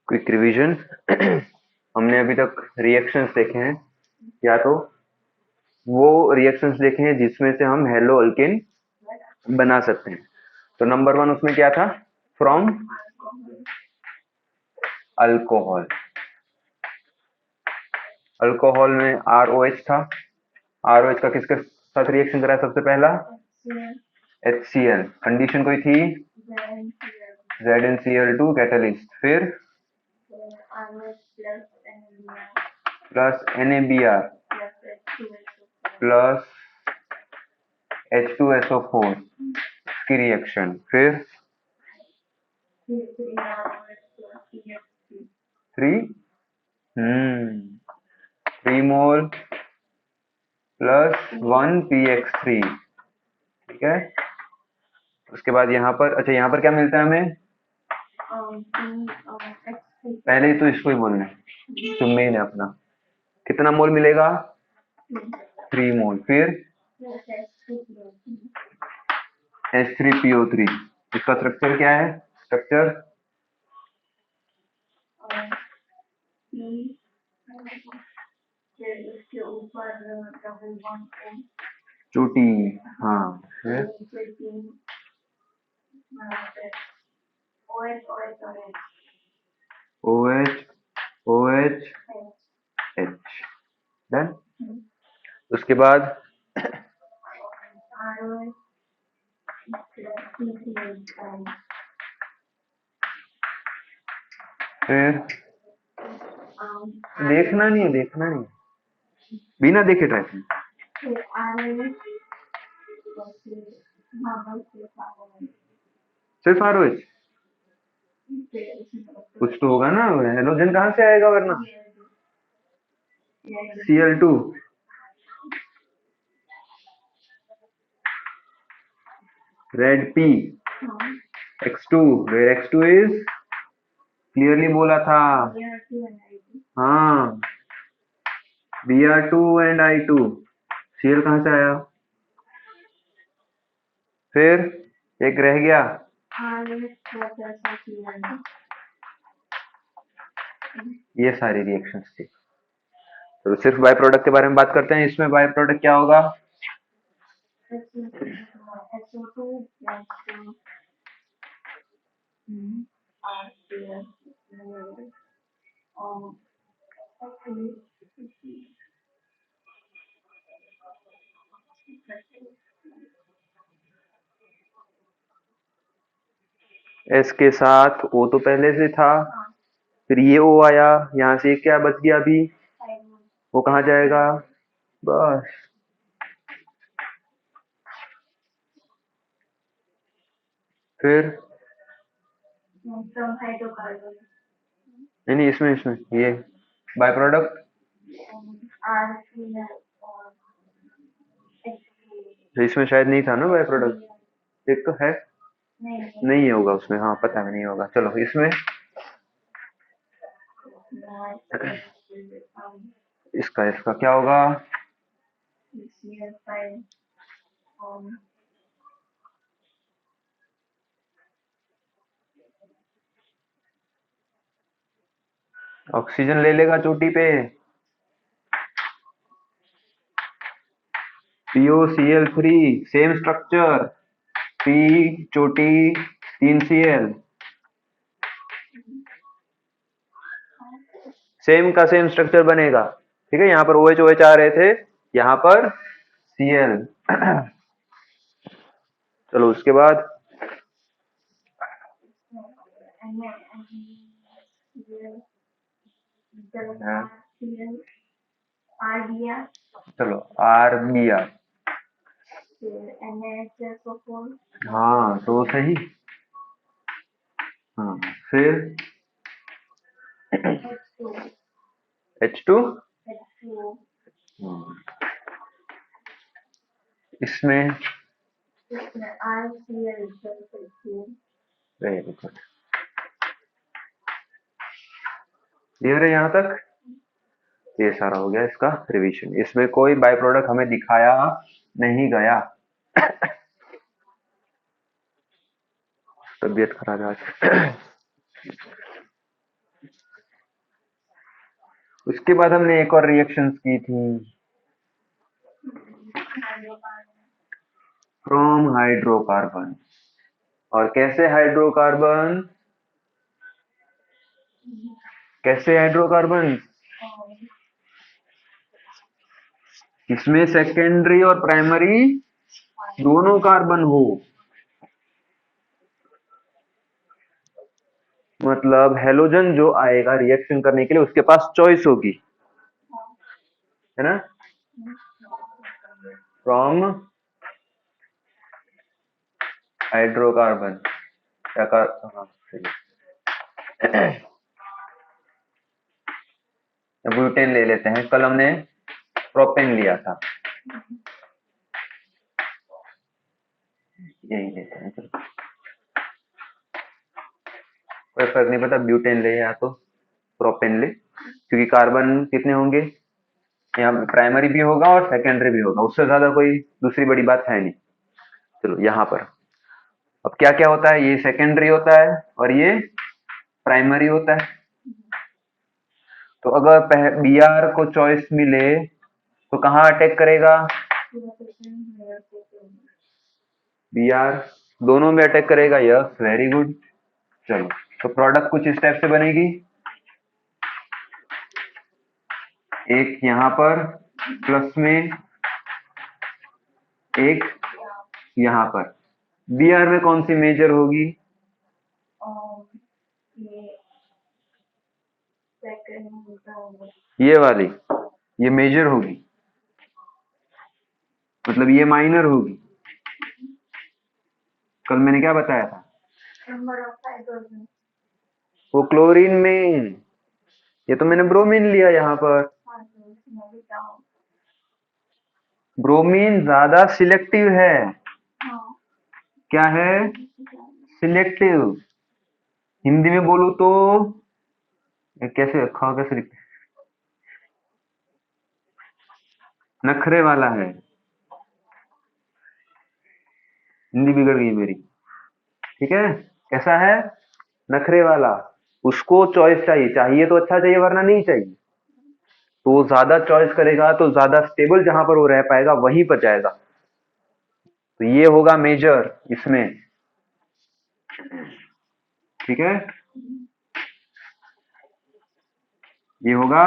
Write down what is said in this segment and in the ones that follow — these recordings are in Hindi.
Quick revision. हमने अभी तक रिएक्शंस देखे हैं, या तो वो रिएक्शंस देखे हैं जिसमें से हम हेलो अल्केन बना सकते हैं। तो नंबर 1 उसमें क्या था? From alcohol. अल्कोहल में ROH था। ROH का किसके साथ रिएक्शन करा सबसे पहला? HCl। कंडीशन कोई थी? ZnCl2 catalyst. फिर प्लस NaBr प्लस H2SO4 की रिएक्शन। फिर 3 मोल प्लस 1 PX3। ठीक है। उसके बाद यहाँ पर, अच्छा यहाँ पर क्या मिलता है हमें? पहले ही तो इसको ही बोलना है जो मेन है अपना। कितना मोल मिलेगा? 3 मोल। फिर H3PO3। इसका स्ट्रक्चर क्या है? स्ट्रक्चर चोटी। हाँ। फिर OH OH H। डन। उसके बाद फिर देखना नहीं है, देखना नहीं है, बिना देखे टाइप। सिर्फ ROH? कुछ तो होगा ना, हेलोजन कहाँ से आएगा वरना? Cl2। Red P X2, where X2 is clearly बोला था। हाँ, Br2 and I2। Cl कहाँ से आया? फिर एक रह गया, ये सारी रिएक्शंस थी। तो सिर्फ बाय प्रोडक्ट के बारे में बात करते हैं। इसमें बाय प्रोडक्ट क्या होगा? S के साथ O तो पहले से था, फिर ये O आया, यहाँ से क्या बच गया अभी? वो कहाँ जाएगा? बस। फिर नहीं, इसमें ये बाय प्रोडक्ट इसमें शायद नहीं था ना बाय प्रोडक्ट। एक तो है, नहीं होगा उसमें। हाँ पता है, नहीं होगा। चलो इसमें इसका क्या होगा? ऑक्सीजन ले लेगा चोटी पे। POCl3 सेम स्ट्रक्चर, P चोटी 3Cl, सेम का सेम स्ट्रक्चर बनेगा। ठीक है, यहाँ पर OH OH आ रहे थे, यहाँ पर Cl। चलो उसके बाद चलो RBr। हाँ तो सही। हाँ फिर H2। इसमें वेरी गुड, क्लियर है यहाँ तक? ये सारा हो गया इसका रिवीजन। इसमें कोई बाय प्रोडक्ट हमें दिखाया नहीं गया। तबीयत खराब है आज। उसके बाद हमने एक और रिएक्शंस की थी, फ्रॉम हाइड्रोकार्बन। और कैसे हाइड्रोकार्बन, कैसे हाइड्रोकार्बन, इसमें सेकेंडरी और प्राइमरी दोनों कार्बन हो, मतलब हेलोजन जो आएगा रिएक्शन करने के लिए उसके पास चॉइस होगी, है ना, फ्रॉम हाइड्रोकार्बन ब्यूटेन ले लेते हैं, कल हमने प्रोपेन लिया था, यही लेते हैं, चलो कोई फर्क नहीं पड़ता, ब्यूटेन ले या तो प्रोपेन ले, क्योंकि कार्बन कितने होंगे, यहाँ प्राइमरी भी होगा और सेकेंडरी भी होगा, उससे ज्यादा कोई दूसरी बड़ी बात है नहीं। चलो यहाँ पर अब क्या क्या होता है, ये सेकेंडरी होता है और ये प्राइमरी होता है। तो अगर बी आर को चॉइस मिले तो कहाँ अटैक करेगा, बी आर दोनों में अटैक करेगा, यस वेरी गुड। चलो तो प्रोडक्ट कुछ इस टाइप से बनेगी, एक यहाँ पर प्लस में, एक यहाँ पर। बी आर में कौन सी मेजर होगी, ये वाली, ये मेजर होगी, मतलब ये माइनर होगी। कल मैंने क्या बताया था, वो क्लोरीन में, ये तो मैंने ब्रोमीन लिया यहाँ पर, ब्रोमीन ज्यादा सिलेक्टिव है, क्या है, सिलेक्टिव। हिंदी में बोलूं तो कैसे रखा, कैसे लिखते, नखरे वाला है, हिंदी बिगड़ गई मेरी, ठीक है, कैसा है, नखरे वाला। उसको चॉइस चाहिए, चाहिए तो अच्छा चाहिए वरना नहीं चाहिए, तो वो ज्यादा चॉइस करेगा तो ज्यादा स्टेबल जहां पर वो रह पाएगा वहीं पर जाएगा। तो ये होगा मेजर इसमें, ठीक है, ये होगा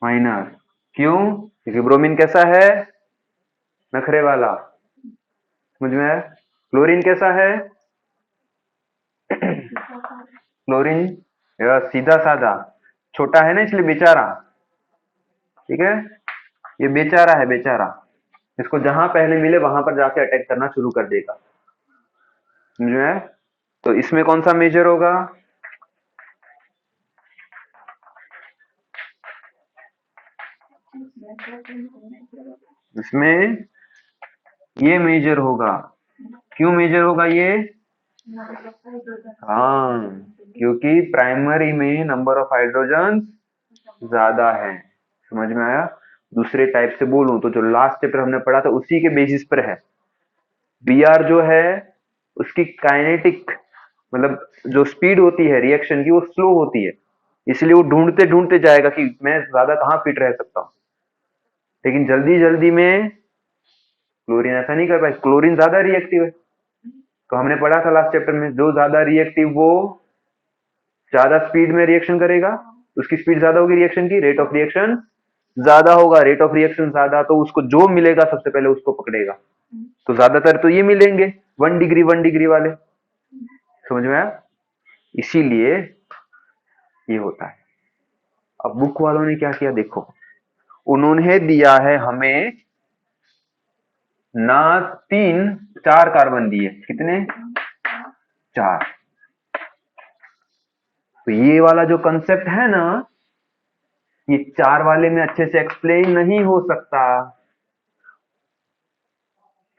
माइनर। क्यों, क्योंकि ब्रोमीन कैसा है, नखरे वाला, समझ में आया। क्लोरीन कैसा है, क्लोरीन सीधा साधा, छोटा है ना इसलिए बेचारा, ठीक है, ये बेचारा है, बेचारा, इसको जहां पहले मिले वहां पर जाके अटैक करना शुरू कर देगा, समझ में आया। तो इसमें कौन सा मेजर होगा, इसमें ये मेजर होगा। क्यों मेजर होगा ये, हाँ, क्योंकि प्राइमरी में नंबर ऑफ हाइड्रोजन ज्यादा है, समझ में आया। दूसरे टाइप से बोलूं तो जो लास्ट चैप्टर हमने पढ़ा था उसी के बेसिस पर है। बी आर जो है उसकी काइनेटिक, मतलब जो स्पीड होती है रिएक्शन की वो स्लो होती है, इसलिए वो ढूंढते ढूंढते जाएगा कि मैं ज्यादा कहाँ फिट रह सकता हूँ, लेकिन जल्दी जल्दी में क्लोरीन ऐसा नहीं कर पाए, क्लोरीन ज्यादा रिएक्टिव है। तो हमने पढ़ा था लास्ट चैप्टर में, जो ज्यादा रिएक्टिव वो ज्यादा स्पीड में रिएक्शन करेगा, उसकी स्पीड ज्यादा होगी, रिएक्शन की रेट ऑफ रिएक्शन ज्यादा होगा, रेट ऑफ रिएक्शन ज्यादा, तो उसको जो मिलेगा सबसे पहले उसको पकड़ेगा। तो ज्यादातर तो ये मिलेंगे 1 डिग्री वाले, समझ में आया, इसीलिए ये होता है। अब बुक वालों ने क्या किया देखो, उन्होंने दिया है हमें ना 4 कार्बन दिए, कितने, 4। तो ये वाला जो कंसेप्ट है ना, ये 4 वाले में अच्छे से एक्सप्लेन नहीं हो सकता,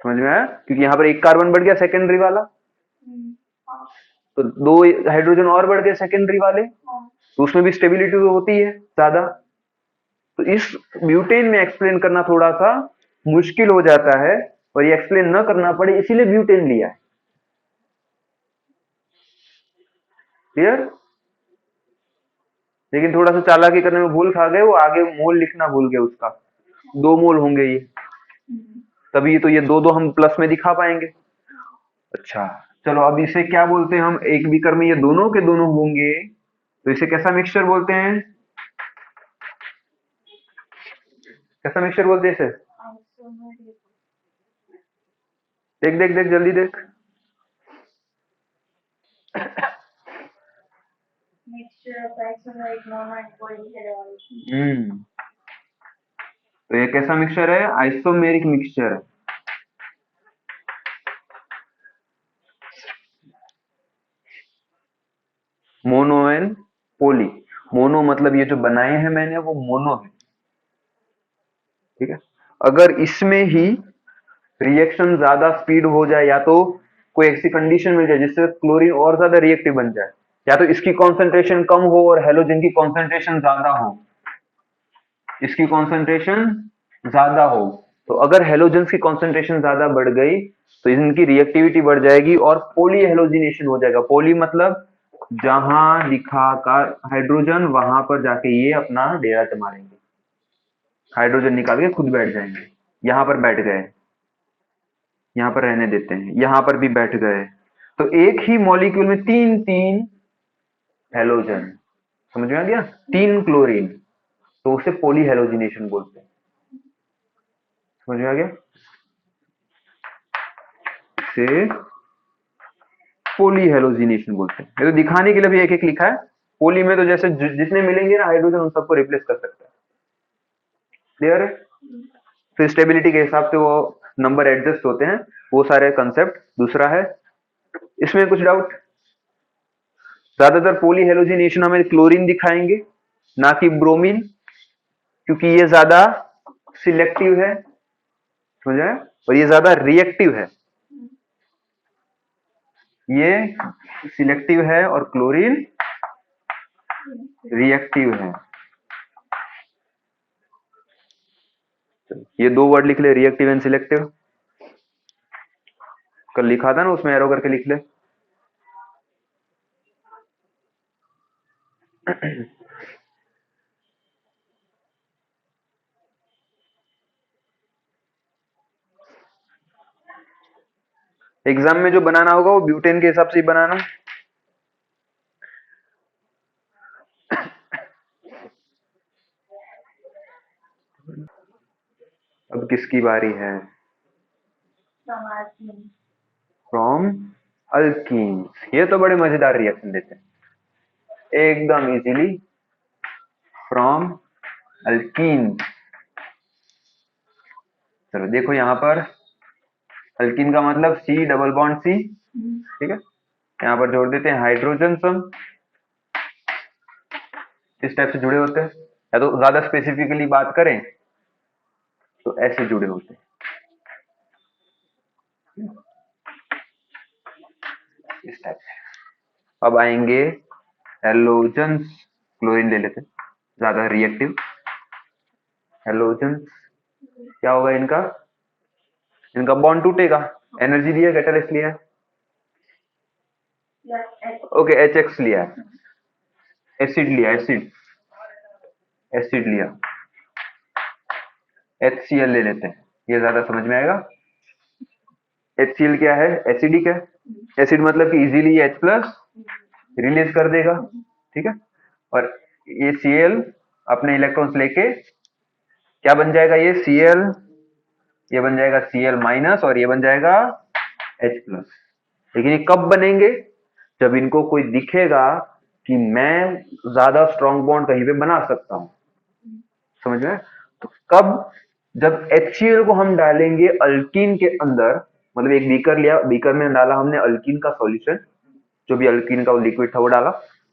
समझ में आया, क्योंकि यहाँ पर एक कार्बन बढ़ गया सेकेंडरी वाला, तो 2 हाइड्रोजन और बढ़ गए सेकेंडरी वाले, तो उसमें भी स्टेबिलिटी तो होती है ज्यादा। तो इस ब्यूटेन में एक्सप्लेन करना थोड़ा सा मुश्किल हो जाता है, और ये एक्सप्लेन न करना पड़े इसीलिए ब्यूटेन लिया है, क्लियर। लेकिन थोड़ा सा चालाकी करने में भूल खा गए, वो आगे मोल लिखना भूल गए उसका। 2 मोल होंगे ये, तभी तो ये दो दो हम प्लस में दिखा पाएंगे। अच्छा, चलो अब इसे क्या बोलते हैं हम, एक बीकर में ये दोनों के दोनों होंगे तो इसे कैसा मिक्सचर बोलते हैं, कैसा मिक्सचर बोलते हैं इसे? देख देख देख जल्दी देख। हम्म, तो ये कैसा मिक्सचर है, आइसोमेरिक मिक्सचर है। Mono and poly. मोनो मतलब ये जो बनाए हैं मैंने वो मोनो है, ठीक है। अगर इसमें ही रिएक्शन ज्यादा स्पीड हो जाए, या तो कोई ऐसी कंडीशन मिल जाए जिससे क्लोरीन और ज्यादा रिएक्टिव बन जाए, या तो इसकी कॉन्सेंट्रेशन कम हो और हेलोजन की कॉन्सेंट्रेशन ज्यादा हो, इसकी कॉन्सेंट्रेशन ज्यादा हो, तो अगर हेलोजन्स की कॉन्सेंट्रेशन ज्यादा बढ़ गई तो इनकी रिएक्टिविटी बढ़ जाएगी और पोली हेलोजिनेशन हो जाएगा। पोली मतलब जहां लिखा का हाइड्रोजन वहां पर जाके ये अपना डेरा जमा लेंगे, हाइड्रोजन निकाल के खुद बैठ जाएंगे। यहाँ पर बैठ गए, यहाँ पर रहने देते हैं, यहाँ पर भी बैठ गए, तो एक ही मॉलिक्यूल में तीन तीन हेलोजन, समझ में आ गया, तीन क्लोरीन, तो उसे पोली हेलोजिनेशन बोलते हैं। समझ में आ गया, इसे पोली हेलोजिनेशन बोलते हैं। ये तो दिखाने के लिए भी एक एक लिखा है। पोली में तो जैसे जितने मिलेंगे ना हाइड्रोजन उन सबको रिप्लेस कर सकते हैं। क्लियर है? फिर स्टेबिलिटी के हिसाब से वो नंबर एडजस्ट होते हैं, वो सारे कंसेप्ट दूसरा है। इसमें कुछ डाउट? ज्यादातर पोली हेलोजिनेशन हमें क्लोरीन दिखाएंगे, ना कि ब्रोमीन, क्योंकि ये ज्यादा सिलेक्टिव है, समझ आया, और ये ज्यादा रिएक्टिव है। ये सिलेक्टिव है और क्लोरीन रिएक्टिव है। ये दो वर्ड लिख ले, रिएक्टिव एंड सिलेक्टिव। कल लिखा था ना, उसमें एरो करके लिख ले। एग्जाम में जो बनाना होगा वो ब्यूटेन के हिसाब से ही बनाना। अब किसकी बारी है? From alkyne. ये तो बड़े मजेदार रिएक्शन देते हैं एकदम इजीली। फ्रॉम अल्कीन, चलो देखो यहाँ पर अल्कीन का मतलब सी डबल बॉन्ड सी, ठीक है। यहाँ पर जोड़ देते हैं हाइड्रोजन सम, इस टाइप से जुड़े होते हैं, या तो ज्यादा स्पेसिफिकली बात करें तो ऐसे जुड़े होते हैं, इस टाइप से। अब आएंगे हेलोजन्स, क्लोरीन ले लेते हैं, ज्यादा रिएक्टिव। हेलोजन्स क्या होगा इनका, इनका बॉन्ड टूटेगा, एनर्जी दिया, कैटलिस्ट लिया, ओके HX लिया, एसिड लिया, एसिड एसिड लिया, HCl ले लेते हैं, ये ज्यादा समझ में आएगा। HCl क्या है, एसिडिक है। एसिड मतलब कि इजीली H प्लस रिलीज कर देगा, ठीक है। और ये Cl अपने इलेक्ट्रॉन्स लेके क्या बन जाएगा, ये Cl, ये बन जाएगा Cl माइनस और ये बन जाएगा H प्लस। लेकिन ये कब बनेंगे, जब इनको कोई दिखेगा कि मैं ज्यादा स्ट्रॉन्ग बॉन्ड कहीं पे बना सकता हूं, समझ में। तो कब, जब HCl को हम डालेंगे अल्कीन के अंदर, मतलब एक बीकर लिया, बीकर में डाला हमने अल्कीन का सॉल्यूशन, जो भी अल्कीन का लिक्विड था वो डाला,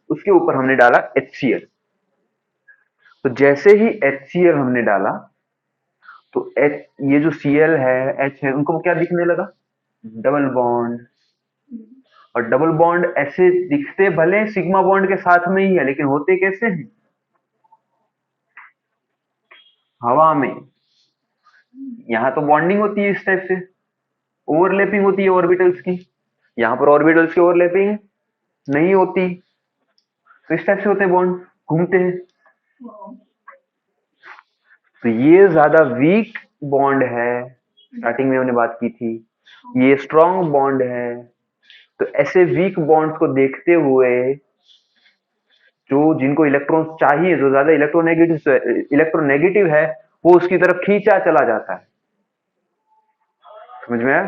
उसके ऊपर हमने डाला HCl। तो जैसे ही HCl हमने डाला तो ये जो Cl है, H है, उनको क्या दिखने लगा, डबल बॉन्ड। और डबल बॉन्ड ऐसे दिखते भले सिग्मा बॉन्ड के साथ में ही है, लेकिन होते कैसे हैं, हवा में। यहाँ तो बॉन्डिंग होती है इस टाइप से, ओवरलैपिंग होती है ऑर्बिटल्स की, यहाँ पर ऑर्बिटल्स की ओवरलैपिंग नहीं होती, तो इस टाइप से होते हैं बॉन्ड। घूमते हैं। तो ये ज्यादा वीक बॉन्ड है, स्टार्टिंग में हमने बात की थी, ये स्ट्रॉन्ग बॉन्ड है। तो ऐसे वीक बॉन्ड्स को देखते हुए जो जिनको इलेक्ट्रॉन्स चाहिए, जो ज्यादा इलेक्ट्रोनेगेटिव है, वो उसकी तरफ खींचा चला जाता है। समझ में आया?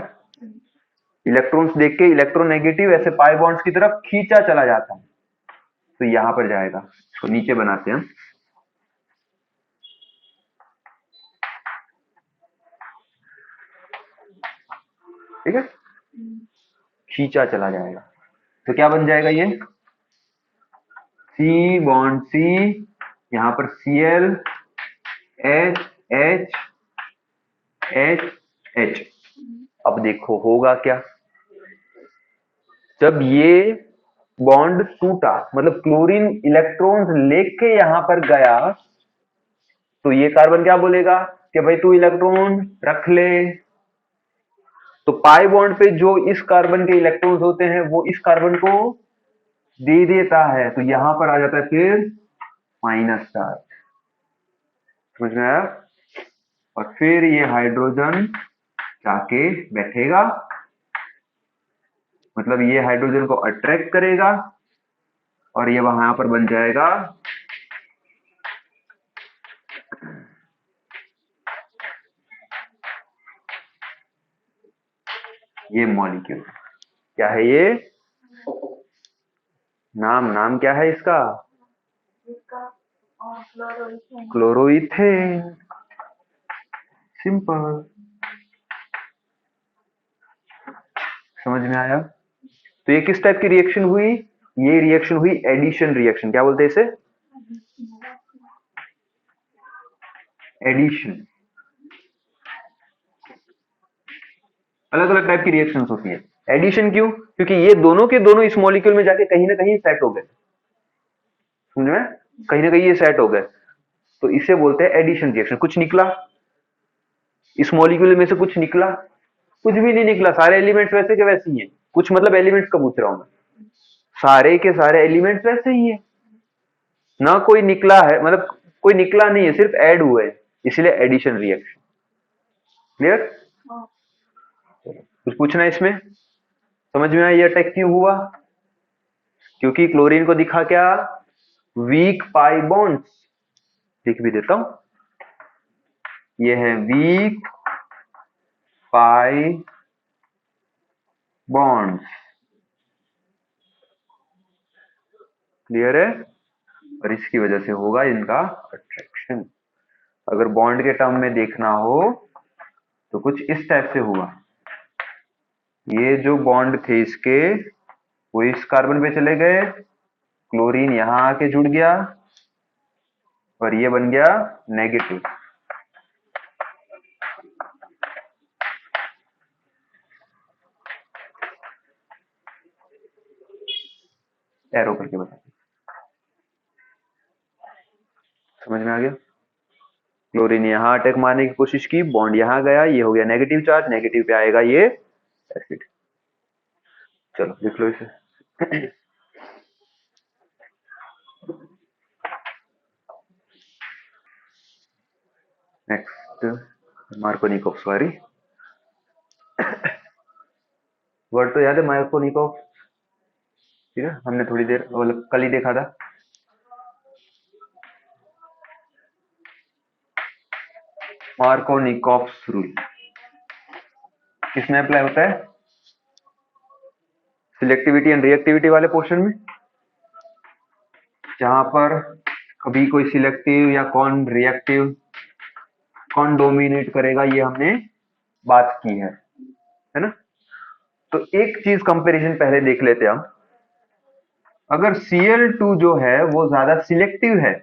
इलेक्ट्रॉन्स देख के इलेक्ट्रोनेगेटिव ऐसे पाई बॉन्ड्स की तरफ खींचा चला जाता है। तो यहां पर जाएगा, तो नीचे बनाते हैं। ठीक है, खींचा चला जाएगा। तो क्या बन जाएगा ये? सी बॉन्ड सी, यहां पर Cl H H H H। अब देखो होगा क्या, जब ये बॉन्ड टूटा, मतलब क्लोरीन इलेक्ट्रॉन्स लेके यहां पर गया, तो ये कार्बन क्या बोलेगा कि भाई तू इलेक्ट्रॉन रख ले। तो पाई बॉन्ड पे जो इस कार्बन के इलेक्ट्रॉन्स होते हैं वो इस कार्बन को दे देता है, तो यहां पर आ जाता है फिर माइनस चार्ज। समझ में आया? और फिर ये हाइड्रोजन जाके बैठेगा, मतलब ये हाइड्रोजन को अट्रैक्ट करेगा और ये वहां पर बन जाएगा ये मॉलिक्यूल। क्या है ये? नाम नाम क्या है इसका? क्लोरोइथेन। सिंपल। समझ में आया? तो ये किस टाइप की रिएक्शन हुई? ये रिएक्शन हुई एडिशन रिएक्शन। क्या बोलते हैं इसे? एडिशन। अलग अलग टाइप की रिएक्शन होती है। एडिशन क्यों? क्योंकि ये दोनों के दोनों इस मॉलिक्यूल में जाके कहीं ना कहीं सेट हो गए। समझ में? कहीं ना कहीं ये सेट हो गए, तो इसे बोलते हैं एडिशन रिएक्शन। कुछ निकला इस मॉलिक्यूल में से, कुछ निकला? कुछ भी नहीं निकला, सारे एलिमेंट्स वैसे के वैसे ही है। कुछ मतलब एलिमेंट्स का पूछ रहा हूं मैं, सारे के सारे एलिमेंट्स वैसे ही है ना, कोई निकला है, मतलब कोई निकला नहीं है, सिर्फ ऐड हुए, इसलिए एडिशन रिएक्शन। क्लियर? कुछ पूछना है इसमें? समझ में आया ये अटैक क्यों हुआ? क्योंकि क्लोरीन को दिखा क्या? Week pi bonds. लिख भी देता हूं, ये है वीक पाई बॉन्ड्स। क्लियर है? और इसकी वजह से होगा इनका अट्रैक्शन। अगर बॉन्ड के टर्म में देखना हो तो कुछ इस टाइप से हुआ, ये जो बॉन्ड थे इसके, वो इस कार्बन पे चले गए, क्लोरीन यहां आके जुड़ गया और ये बन गया नेगेटिव। एरो करके बता, समझ में आ गया? क्लोरीन यहां अटैक मारने की कोशिश की, बॉन्ड यहां गया, ये हो गया नेगेटिव चार्ज, नेगेटिव पे आएगा ये एसिड। चलो लिख लो इसे। नेक्स्ट, मार्कोनिकोव, सॉरी, वर्ड तो याद है मार्कोनिकोव? ठीक है, हमने थोड़ी देर मतलब कल ही देखा था। मार्कोनिकोव्स रूल किसमें अप्लाई होता है? सिलेक्टिविटी एंड रिएक्टिविटी वाले पोर्शन में, जहां पर कभी कोई सिलेक्टिव या कौन रिएक्टिव, कौन डोमिनेट करेगा, ये हमने बात की है ना? तो एक चीज कंपैरिजन पहले देख लेते हैं हम। अगर Cl2 जो है वो ज्यादा सिलेक्टिव है,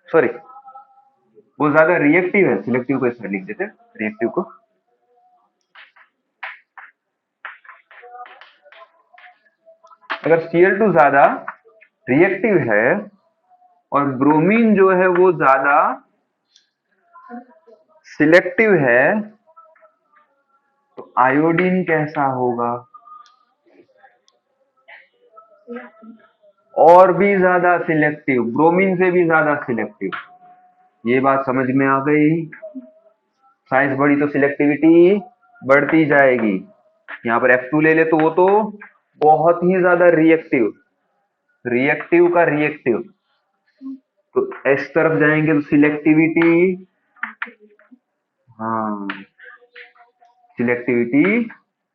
सॉरी, वो ज्यादा रिएक्टिव है, सिलेक्टिव को इसमें लिख देते हैं, रिएक्टिव को। अगर Cl2 ज्यादा रिएक्टिव है और ब्रोमीन जो है वो ज्यादा सिलेक्टिव है, तो आयोडीन कैसा होगा? और भी ज्यादा सिलेक्टिव, ब्रोमीन से भी ज्यादा सिलेक्टिव। ये बात समझ में आ गई? साइज बढ़ी तो सिलेक्टिविटी बढ़ती जाएगी। यहाँ पर F2 ले ले तो वो तो बहुत ही ज्यादा रिएक्टिव, रिएक्टिव का रिएक्टिव, तो इस तरफ जाएंगे तो सिलेक्टिविटी, हाँ, सिलेक्टिविटी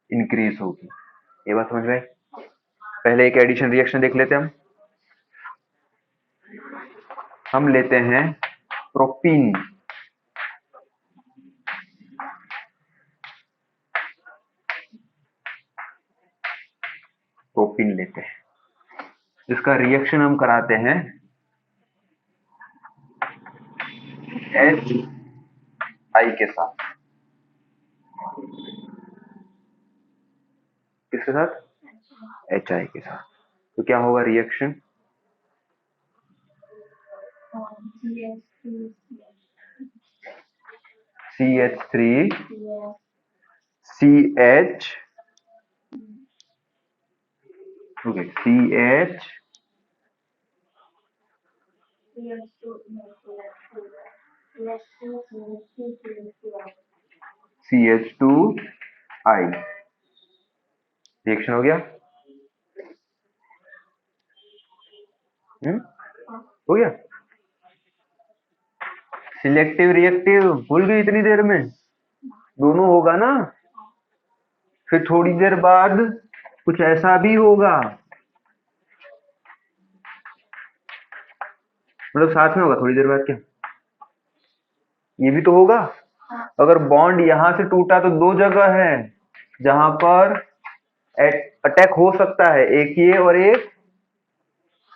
इंक्रीज होगी। ये बात समझ में आई? पहले एक एडिशन रिएक्शन देख लेते हैं। हम लेते हैं प्रोपीन, प्रोपीन लेते हैं, जिसका रिएक्शन हम कराते हैं HI के साथ। किसके साथ? HI के साथ। तो क्या होगा reaction? CH3 CH, okay, CH2I। Reaction हो गया? हो गया। सिलेक्टिव रिएक्टिव भूल गई इतनी देर में? दोनों होगा ना। फिर थोड़ी देर बाद कुछ ऐसा भी होगा, मतलब साथ में होगा थोड़ी देर बाद। क्या ये भी तो होगा? अगर बॉन्ड यहां से टूटा तो दो जगह है जहां पर अटैक हो सकता है, एक ये और एक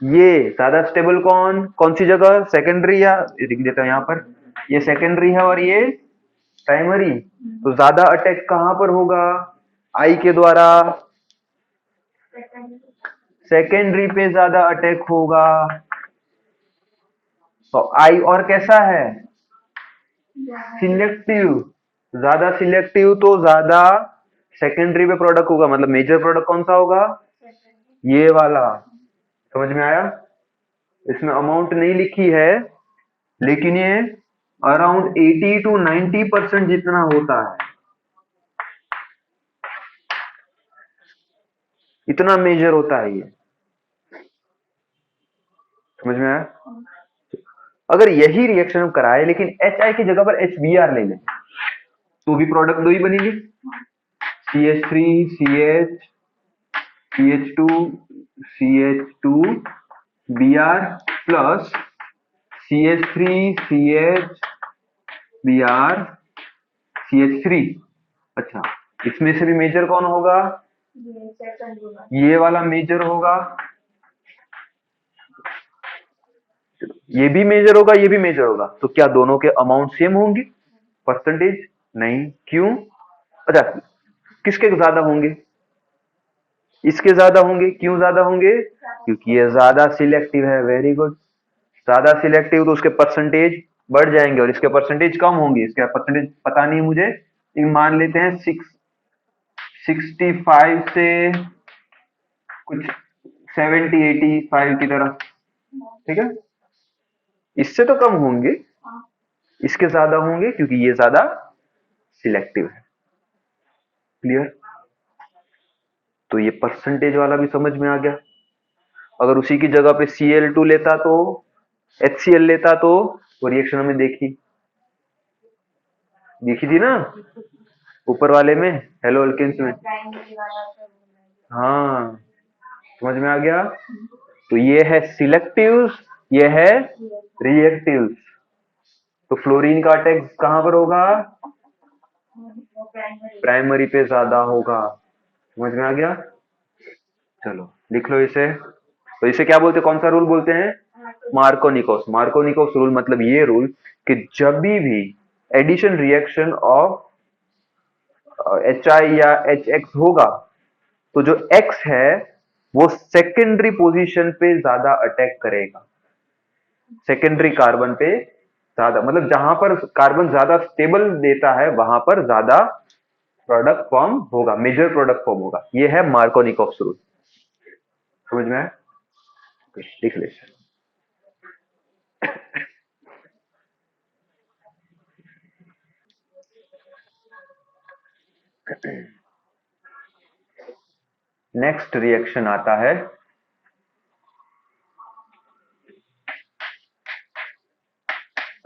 ये। ज्यादा स्टेबल कौन सी जगह? सेकेंडरी, या लिख देता हूं यहाँ पर, ये सेकेंडरी है और ये प्राइमरी। तो ज्यादा अटैक कहां पर होगा? आई के द्वारा सेकेंडरी पे ज्यादा अटैक होगा। तो आई और कैसा है? सिलेक्टिव। ज्यादा सिलेक्टिव तो ज्यादा सेकेंडरी पे प्रोडक्ट होगा, मतलब मेजर प्रोडक्ट कौन सा होगा? ये वाला। समझ में आया? इसमें अमाउंट नहीं लिखी है, लेकिन ये अराउंड 80 to 90% जितना होता है, इतना मेजर होता है ये। समझ में आया? अगर यही रिएक्शन हम कराए लेकिन HI की जगह पर HBr ले लें तो भी प्रोडक्ट दो ही बनेंगे, CH3 CH CH2 CH2 Br plus CH3 CH Br CH3। अच्छा, इसमें से भी मेजर कौन होगा? ये वाला मेजर होगा, ये भी मेजर होगा, ये भी मेजर होगा। तो क्या दोनों के अमाउंट सेम होंगे? परसेंटेज नहीं। क्यों? अच्छा, किसके ज्यादा होंगे? इसके ज्यादा होंगे। क्यों ज्यादा होंगे? क्योंकि ये ज्यादा सिलेक्टिव है। Very good. ज्यादा सिलेक्टिव तो उसके परसेंटेज बढ़ जाएंगे और इसके परसेंटेज कम होंगे। इसके परसेंटेज पता नहीं मुझे, मान लेते हैं 65 से कुछ 70-85 की तरह। ठीक है, इससे तो कम होंगे, इसके ज्यादा होंगे क्योंकि ये ज्यादा सिलेक्टिव है। क्लियर? तो ये परसेंटेज वाला भी समझ में आ गया। अगर उसी की जगह पे Cl2 लेता तो, HCl लेता तो वो रिएक्शन हमें देखी थी ना ऊपर वाले में, हेलो अल्केन्स में। हाँ, समझ में आ गया। तो ये है सिलेक्टिव्स, ये है रिएक्टिव्स। तो फ्लोरीन का अटैक कहां पर होगा? प्राइमरी पे ज्यादा होगा। समझ में आ गया? चलो लिख लो इसे। तो इसे क्या बोलते हैं? कौन सा रूल बोलते हैं? मार्कोनिकोस। मार्कोनिकोस रूल मतलब ये रूल कि जब भी एडिशन रिएक्शन ऑफ HI या HX होगा तो जो X है वो सेकेंडरी पोजीशन पे ज्यादा अटैक करेगा, सेकेंडरी कार्बन पे ज्यादा, मतलब जहां पर कार्बन ज्यादा स्टेबल देता है वहां पर ज्यादा प्रोडक्ट फॉर्म होगा, मेजर प्रोडक्ट फॉर्म होगा। ये है मार्कोनिकोव रूल। समझ में आया? लिख लेते हैं। नेक्स्ट रिएक्शन आता है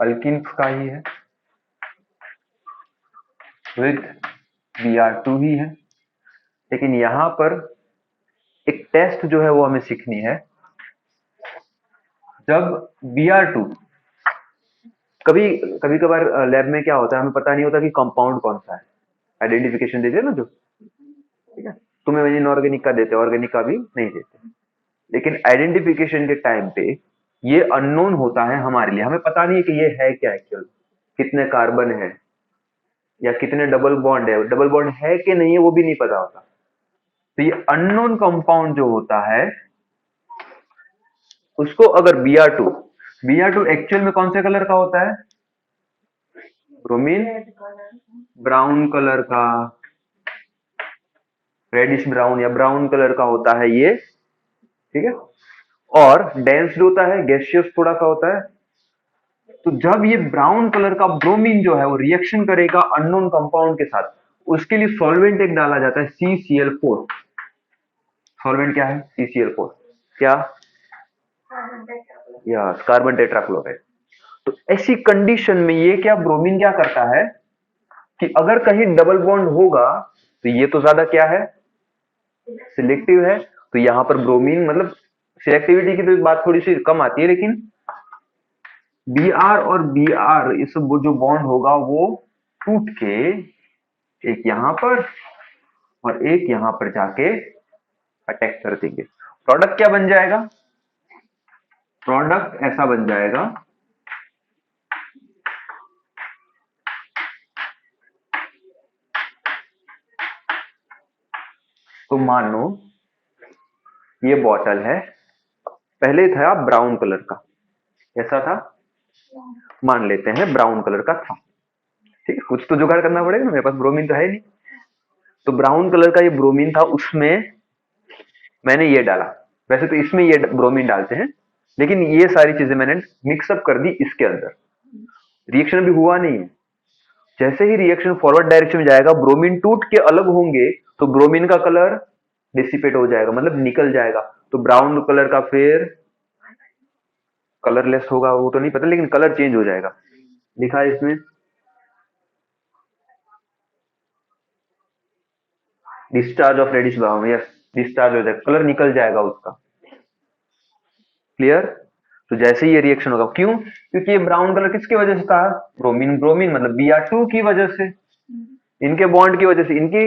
अल्किन्स का ही है, विद Br2 ही है, लेकिन यहां पर एक टेस्ट जो है वो हमें सीखनी है। जब Br2 कभी कभी कभार लैब में क्या होता है, हमें पता नहीं होता कि कंपाउंड कौन सा है। आइडेंटिफिकेशन देते हैं ना जो, ठीक है, तुम्हें वही इनऑर्गेनिक का देते हैं, ऑर्गेनिक का भी नहीं देते। लेकिन आइडेंटिफिकेशन के टाइम पे ये अननोन होता है हमारे लिए, हमें पता नहीं है कि ये है क्या एक्चुअल, कितने कार्बन है या कितने डबल बॉन्ड है, डबल बॉन्ड है कि नहीं है वो भी नहीं पता होता। तो ये अननोन कंपाउंड जो होता है उसको अगर Br2 एक्चुअल में कौन से कलर का होता है, ब्रोमीन ब्राउन कलर का, रेडिश ब्राउन या ब्राउन कलर का होता है ये, ठीक है, और डेंस्ड होता है, गैसियस थोड़ा सा होता है। तो जब ये ब्राउन कलर का ब्रोमीन जो है वो रिएक्शन करेगा अननोन कंपाउंड के साथ, उसके लिए सॉल्वेंट एक डाला जाता है CCl4। सॉल्वेंट क्या है, CCl4, क्या, या कार्बन टेट्राक्लोराइड। तो ऐसी कंडीशन में ये क्या, ब्रोमीन क्या करता है कि अगर कहीं डबल बॉन्ड होगा तो ये तो ज्यादा क्या है, सिलेक्टिव है, तो यहां पर ब्रोमीन मतलब सिलेक्टिविटी की तो बात थोड़ी सी कम आती है, लेकिन Br और Br इस वो जो बॉन्ड होगा वो टूट के एक यहां पर और एक यहां पर जाके अटैक कर देंगे। प्रोडक्ट क्या बन जाएगा, प्रोडक्ट ऐसा बन जाएगा, तो मान लो ये बॉटल है, पहले था ब्राउन कलर का, कैसा था, मान लेते हैं ब्राउन कलर का था, ठीक है, कुछ तो जुगाड़ करना पड़ेगा ना, मेरे पास ब्रोमीन तो है नहीं। तो ब्राउन कलर का ये ब्रोमीन था, उसमें मैंने ये डाला, वैसे तो इसमें ये ब्रोमीन डालते हैं, लेकिन ये सारी चीजें मैंने मिक्सअप कर दी इसके अंदर। रिएक्शन अभी हुआ नहीं है, जैसे ही रिएक्शन फॉरवर्ड डायरेक्शन में जाएगा ब्रोमीन टूट के अलग होंगे तो ब्रोमीन का कलर डिसिपेट हो जाएगा, मतलब निकल जाएगा। तो ब्राउन कलर का फिर कलरलेस होगा, वो तो नहीं पता, लेकिन कलर चेंज हो जाएगा, लिखा है इसमें discharge of reddish brown, yes, discharge हो जाएगा, कलर निकल जाएगा उसका। क्लियर। तो जैसे ही ये रिएक्शन होगा, क्यों, क्योंकि ये ब्राउन कलर किसकी वजह से था, ब्रोमीन ब्रोमीन मतलब Br2 की वजह से, इनके बॉन्ड की वजह से, इनकी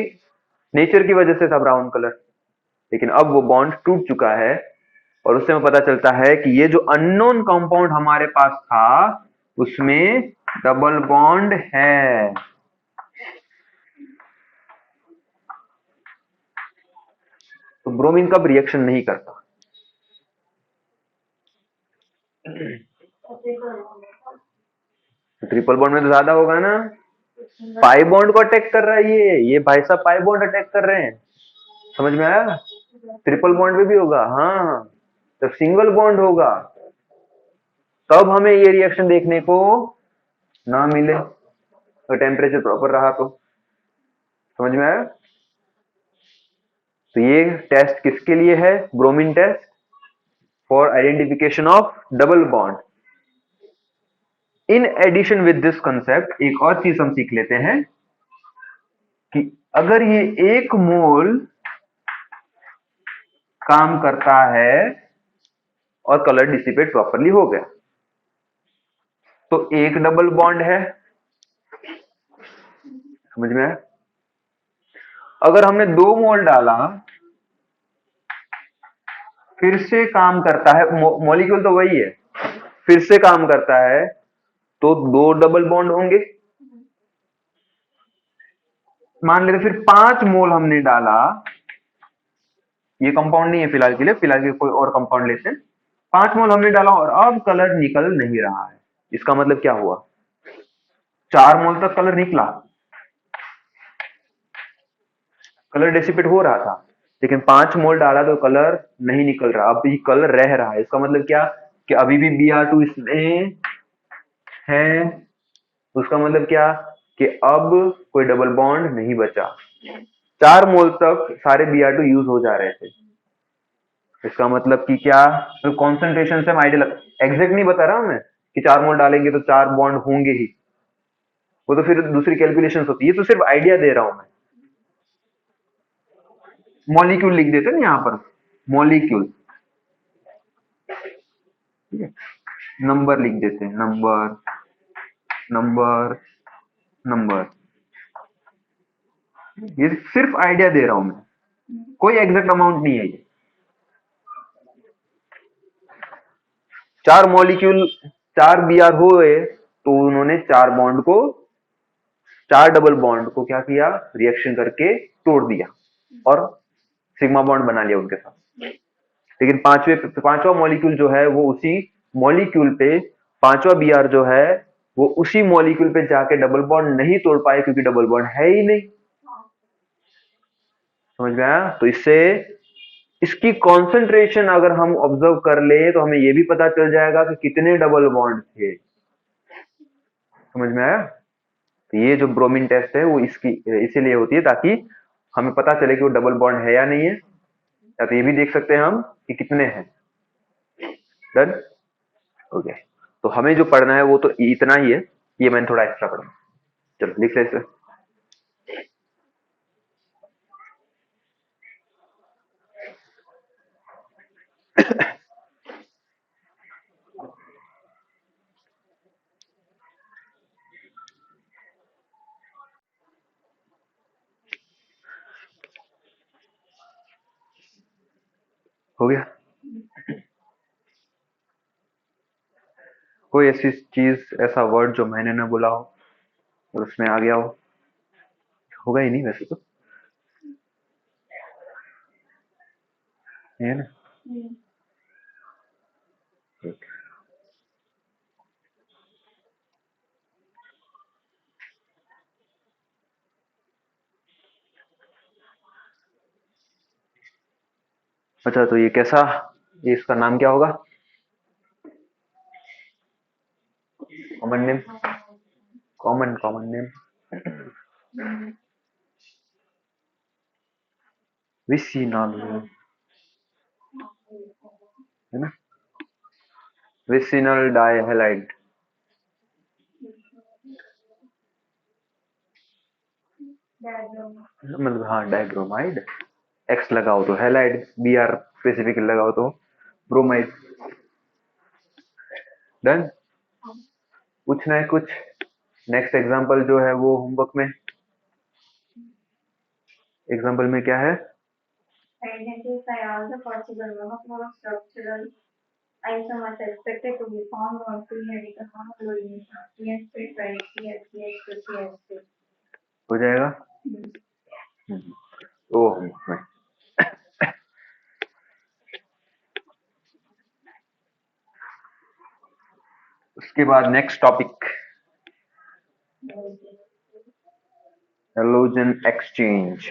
नेचर की वजह से था ब्राउन कलर। लेकिन अब वो बॉन्ड टूट चुका है और उससे हमें पता चलता है कि ये जो अननोन कंपाउंड हमारे पास था उसमें डबल बॉन्ड है। तो ब्रोमीन कब रिएक्शन नहीं करता, ट्रिपल बॉन्ड में तो ज्यादा होगा ना, पाई बॉन्ड को अटैक कर रहा है ये भाई साहब पाई बॉन्ड अटैक कर रहे हैं, समझ में आया, ट्रिपल बॉन्ड में भी होगा, हाँ, जब सिंगल बॉन्ड होगा तब हमें ये रिएक्शन देखने को ना मिले, तो टेम्परेचर प्रॉपर रहा तो, समझ में आया। तो ये टेस्ट किसके लिए है, bromine test for identification of double bond. In addition with this concept एक और चीज हम सीख लेते हैं कि अगर ये एक मोल काम करता है और कलर डिसिपेट प्रॉपरली हो गया तो एक डबल बॉन्ड है, समझ में आया। अगर हमने 2 मोल डाला फिर से काम करता है, मॉलिक्यूल तो वही है, फिर से काम करता है तो 2 डबल बॉन्ड होंगे। मान लेते फिर 5 मोल हमने डाला, ये कंपाउंड नहीं है फिलहाल के लिए, फिलहाल के कोई और कंपाउंड लेते हैं। 5 मोल हमने डाला और अब कलर निकल नहीं रहा है, इसका मतलब क्या हुआ, 4 मोल तक कलर निकला, कलर डेसिपेट हो रहा था, लेकिन 5 मोल डाला तो कलर नहीं निकल रहा, अब ये कलर रह रहा है। इसका मतलब क्या कि अभी भी Br2 इसमें है। उसका मतलब क्या कि अब कोई डबल बॉन्ड नहीं बचा। 4 मोल तक सारे Br2 यूज हो जा रहे थे। इसका मतलब कि क्या, तो कॉन्सेंट्रेशन से हम आइडिया एग्जैक्ट नहीं बता रहा हूं मैं कि 4 मोल डालेंगे तो 4 बॉन्ड होंगे ही, वो तो फिर दूसरी कैलकुलेशन होती है। तो सिर्फ आइडिया दे रहा हूं मैं। मॉलिक्यूल लिख देते हैं ना यहाँ पर, मॉलिक्यूल, नंबर लिख देते हैं, नंबर नंबर नंबर। ये सिर्फ आइडिया दे रहा हूं मैं, कोई एग्जैक्ट अमाउंट नहीं है ये। 4 मॉलिक्यूल, 4 Br हुए तो उन्होंने 4 बॉन्ड को, 4 डबल बॉन्ड को क्या किया, रिएक्शन करके तोड़ दिया और सिग्मा बॉन्ड बना लिया उनके साथ। लेकिन पांचवा मॉलिक्यूल जो है वो उसी मॉलिक्यूल पे, 5वां Br जो है वो उसी मॉलिक्यूल पे जाके डबल बॉन्ड नहीं तोड़ पाए, क्योंकि डबल बॉन्ड है ही नहीं। समझ में आया? तो इससे इसकी कॉन्सेंट्रेशन अगर हम ऑब्जर्व कर ले तो हमें यह भी पता चल जाएगा कि कितने डबल बॉन्ड थे। समझ में आया? तो ये जो ब्रोमीन टेस्ट है वो इसकी इसीलिए होती है, ताकि हमें पता चले कि वो डबल बॉन्ड है या नहीं है। या तो ये भी देख सकते हैं हम कि कितने हैं। Done, okay. तो हमें जो पढ़ना है वो तो इतना ही है, ये मैंने थोड़ा एक्स्ट्रा पढ़ा। चलो लिख लेते हैं। हो गया? कोई ऐसी चीज, ऐसा वर्ड जो मैंने ना बोला हो और उसमें आ गया हो? होगा ही नहीं वैसे तो, ये है ना? अच्छा, तो ये कैसा, ये इसका नाम क्या होगा? कॉमन नेम, कॉमन नेम, विसिनॉल, है ना? विसिनल डाइहैलाइड, मतलब हाँ डाइब्रोमाइड। एक्स लगाओ तो हैलाइड, Br स्पेसिफिक लगाओ तो ब्रोमाइड। डन। पूछना है कुछ? नेक्स्ट एग्जांपल जो है वो होमवर्क में, एग्जांपल में क्या है? Identify all the possible monostructural isomers expected to be formed on periodic homologination of CH3 by CH3 to CH3। हो जाएगा? ओ होमवर्क में। उसके बाद नेक्स्ट टॉपिक, हेलोजन एक्सचेंज।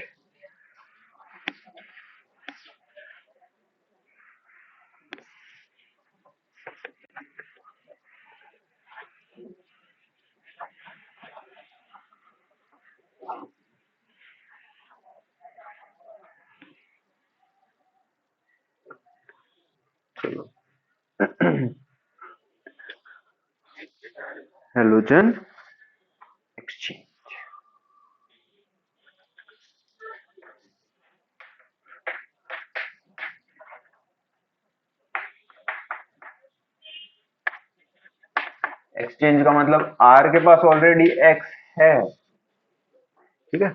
चलो, हेलोजन एक्सचेंज। एक्सचेंज का मतलब आर के पास ऑलरेडी एक्स है, ठीक है,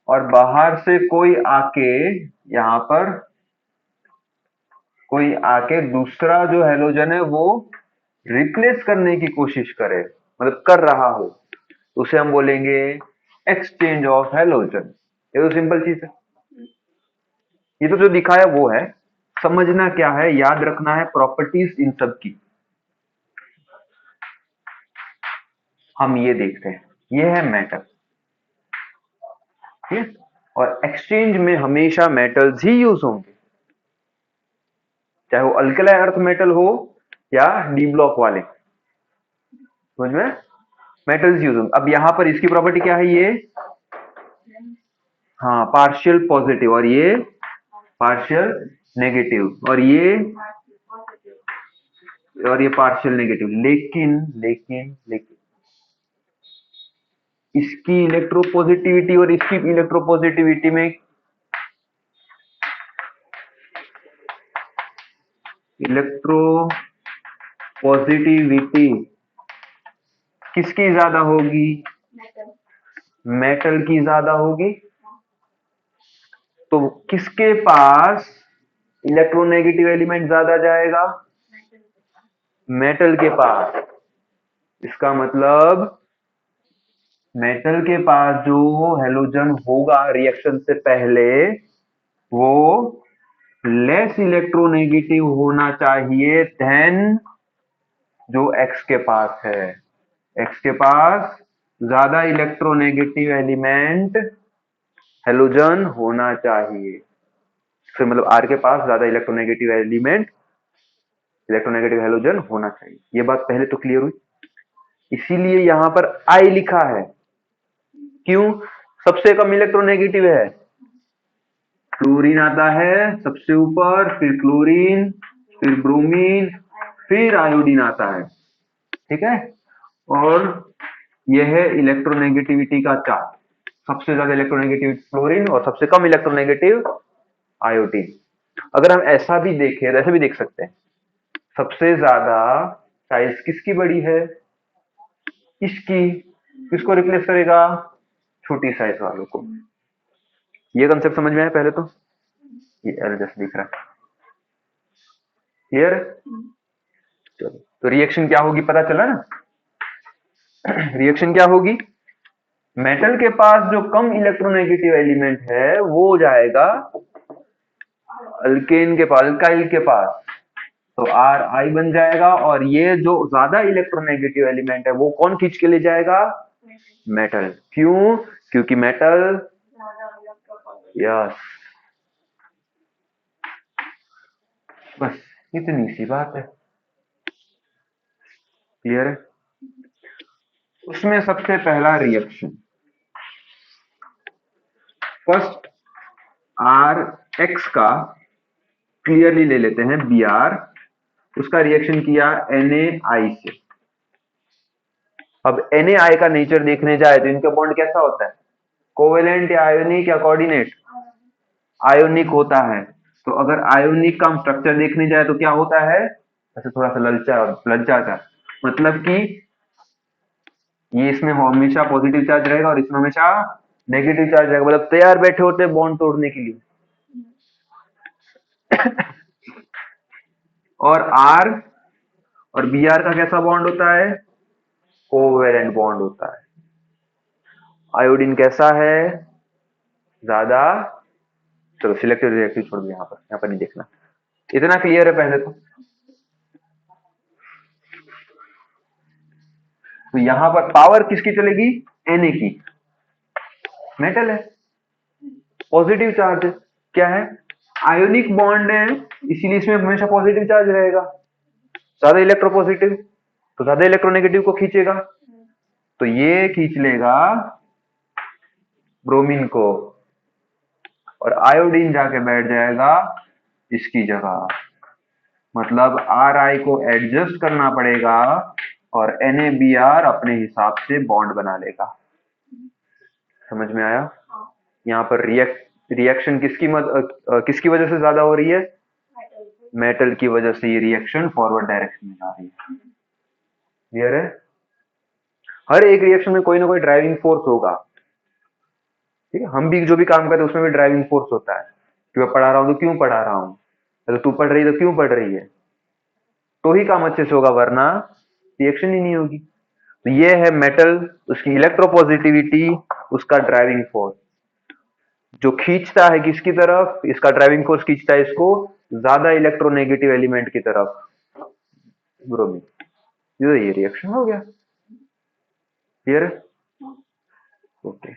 और बाहर से कोई आके, यहाँ पर कोई आके दूसरा जो हेलोजन है वो रिप्लेस करने की कोशिश करे, मतलब कर रहा हो, तो उसे हम बोलेंगे एक्सचेंज ऑफ हेलोजन। ये तो सिंपल चीज है, ये तो जो दिखा है वो है। समझना क्या है, याद रखना है प्रॉपर्टीज इन सब की, हम ये देखते हैं, ये है मैटर। ठीक है, और एक्सचेंज में हमेशा मेटल्स ही यूज होंगे, चाहे वो अल्कली अर्थ मेटल हो या डी ब्लॉक वाले, समझ में? मेटल्स यूज होंगे। अब यहाँ पर इसकी प्रॉपर्टी क्या है, ये हाँ पार्शियल पॉजिटिव और ये पार्शियल नेगेटिव और ये पार्शियल नेगेटिव, लेकिन लेकिन लेकिन इसकी इलेक्ट्रोपॉजिटिविटी और इसकी इलेक्ट्रोपॉजिटिविटी में इलेक्ट्रोपॉजिटिविटी किसकी ज्यादा होगी? मेटल की ज्यादा होगी। तो किसके पास इलेक्ट्रोनेगेटिव एलिमेंट ज्यादा जाएगा? मेटल के पास। इसका मतलब मेटल के पास जो हेलोजन होगा रिएक्शन से पहले वो लेस इलेक्ट्रोनेगेटिव होना चाहिए देन जो एक्स के पास है। एक्स के पास ज्यादा इलेक्ट्रोनेगेटिव एलिमेंट हेलोजन होना चाहिए, फिर मतलब आर के पास ज्यादा इलेक्ट्रोनेगेटिव हेलोजन होना चाहिए। ये बात पहले तो क्लियर हुई। इसीलिए यहां पर आई लिखा है। क्यों? सबसे कम इलेक्ट्रोनेगेटिव है, क्लोरीन आता है सबसे ऊपर, फिर क्लोरीन, फिर ब्रोमीन, फिर आयोडीन आता है, ठीक है? और यह है इलेक्ट्रोनेगेटिविटी का चार्ट। सबसे ज्यादा इलेक्ट्रोनेगेटिविटी क्लोरीन और सबसे कम इलेक्ट्रोनेगेटिव आयोडीन। अगर हम ऐसा भी देखें तो ऐसे भी देख सकते हैं, सबसे ज्यादा साइज किसकी बड़ी है? इसकी। किसको रिप्लेस करेगा? छोटी साइज वालों को। ये कंसेप्ट समझ में आया पहले तो? ये एल जैसे दिख रहा है, क्लियर? चलो, तो रिएक्शन क्या होगी पता चला ना? रिएक्शन क्या होगी? मेटल के पास जो कम इलेक्ट्रोनेगेटिव एलिमेंट है वो जाएगा अल्केन के पास, अल्काइल के पास, तो आर आई बन जाएगा। और ये जो ज्यादा इलेक्ट्रोनेगेटिव एलिमेंट है वो कौन खींच के ले जाएगा? मेटल। क्यों? क्योंकि मेटल, यस, बस इतनी सी बात है, क्लियर है? उसमें सबसे पहला रिएक्शन, फर्स्ट आर एक्स का क्लियरली ले लेते हैं, बी आर, उसका रिएक्शन किया Na से। अब Na का नेचर देखने जाए तो इनका बॉन्ड कैसा होता है? कोवेलेंट या आयोनिक या कोऑर्डिनेट? आयोनिक होता है। तो अगर आयोनिक का हम स्ट्रक्चर देखने जाए तो क्या होता है? ऐसे थोड़ा सा ललचा ललचा का, मतलब कि ये इसमें हमेशा पॉजिटिव चार्ज रहेगा और इसमें हमेशा नेगेटिव चार्ज रहेगा, मतलब तैयार बैठे होते हैं बॉन्ड तोड़ने के लिए। और आर और बी आर का कैसा बॉन्ड होता है? कोवेलेंट बॉन्ड होता है। आयोडीन कैसा है? ज्यादा, चलो सिलेक्टिव रिएक्टिव छोड़ दो, यहाँ पर नहीं देखना। इतना क्लियर है पहले तो यहाँ पर पावर किसकी चलेगी? Na की। मेटल है, पॉजिटिव चार्ज है, क्या है? आयोनिक बॉन्ड है, इसीलिए इसमें हमेशा पॉजिटिव चार्ज रहेगा, ज्यादा इलेक्ट्रोपॉजिटिव, तो ज्यादा इलेक्ट्रोनेगेटिव को खींचेगा, तो ये खींच लेगा ब्रोमीन को और आयोडीन जाके बैठ जाएगा इसकी जगह। मतलब आर आई को एडजस्ट करना पड़ेगा और NaBr अपने हिसाब से बॉन्ड बना लेगा। समझ में आया? यहाँ पर रिएक्शन किसकी वजह से ज्यादा हो रही है? मेटल की वजह से ये रिएक्शन फॉरवर्ड डायरेक्शन में जा रही है, क्लियर है? हर एक रिएक्शन में कोई ना कोई ड्राइविंग फोर्स होगा, ठीक है? हम भी जो भी काम करते हैं उसमें भी ड्राइविंग फोर्स होता है कि मैं पढ़ा रहा हूँ तो क्यों पढ़ा रहा हूँ, अगर तू पढ़ रही है तो क्यों पढ़ रही है, तो ही काम अच्छे से होगा, वरना रिएक्शन ही नहीं होगी। तो ये है मेटल, उसकी इलेक्ट्रोपॉजिटिविटी, उसका ड्राइविंग फोर्स जो खींचता है किसकी तरफ? इसका ड्राइविंग फोर्स खींचता है इसको ज्यादा इलेक्ट्रोनेगेटिव एलिमेंट की तरफ, ब्रोमीन। ये रिएक्शन हो गया, क्लियर है? ओके,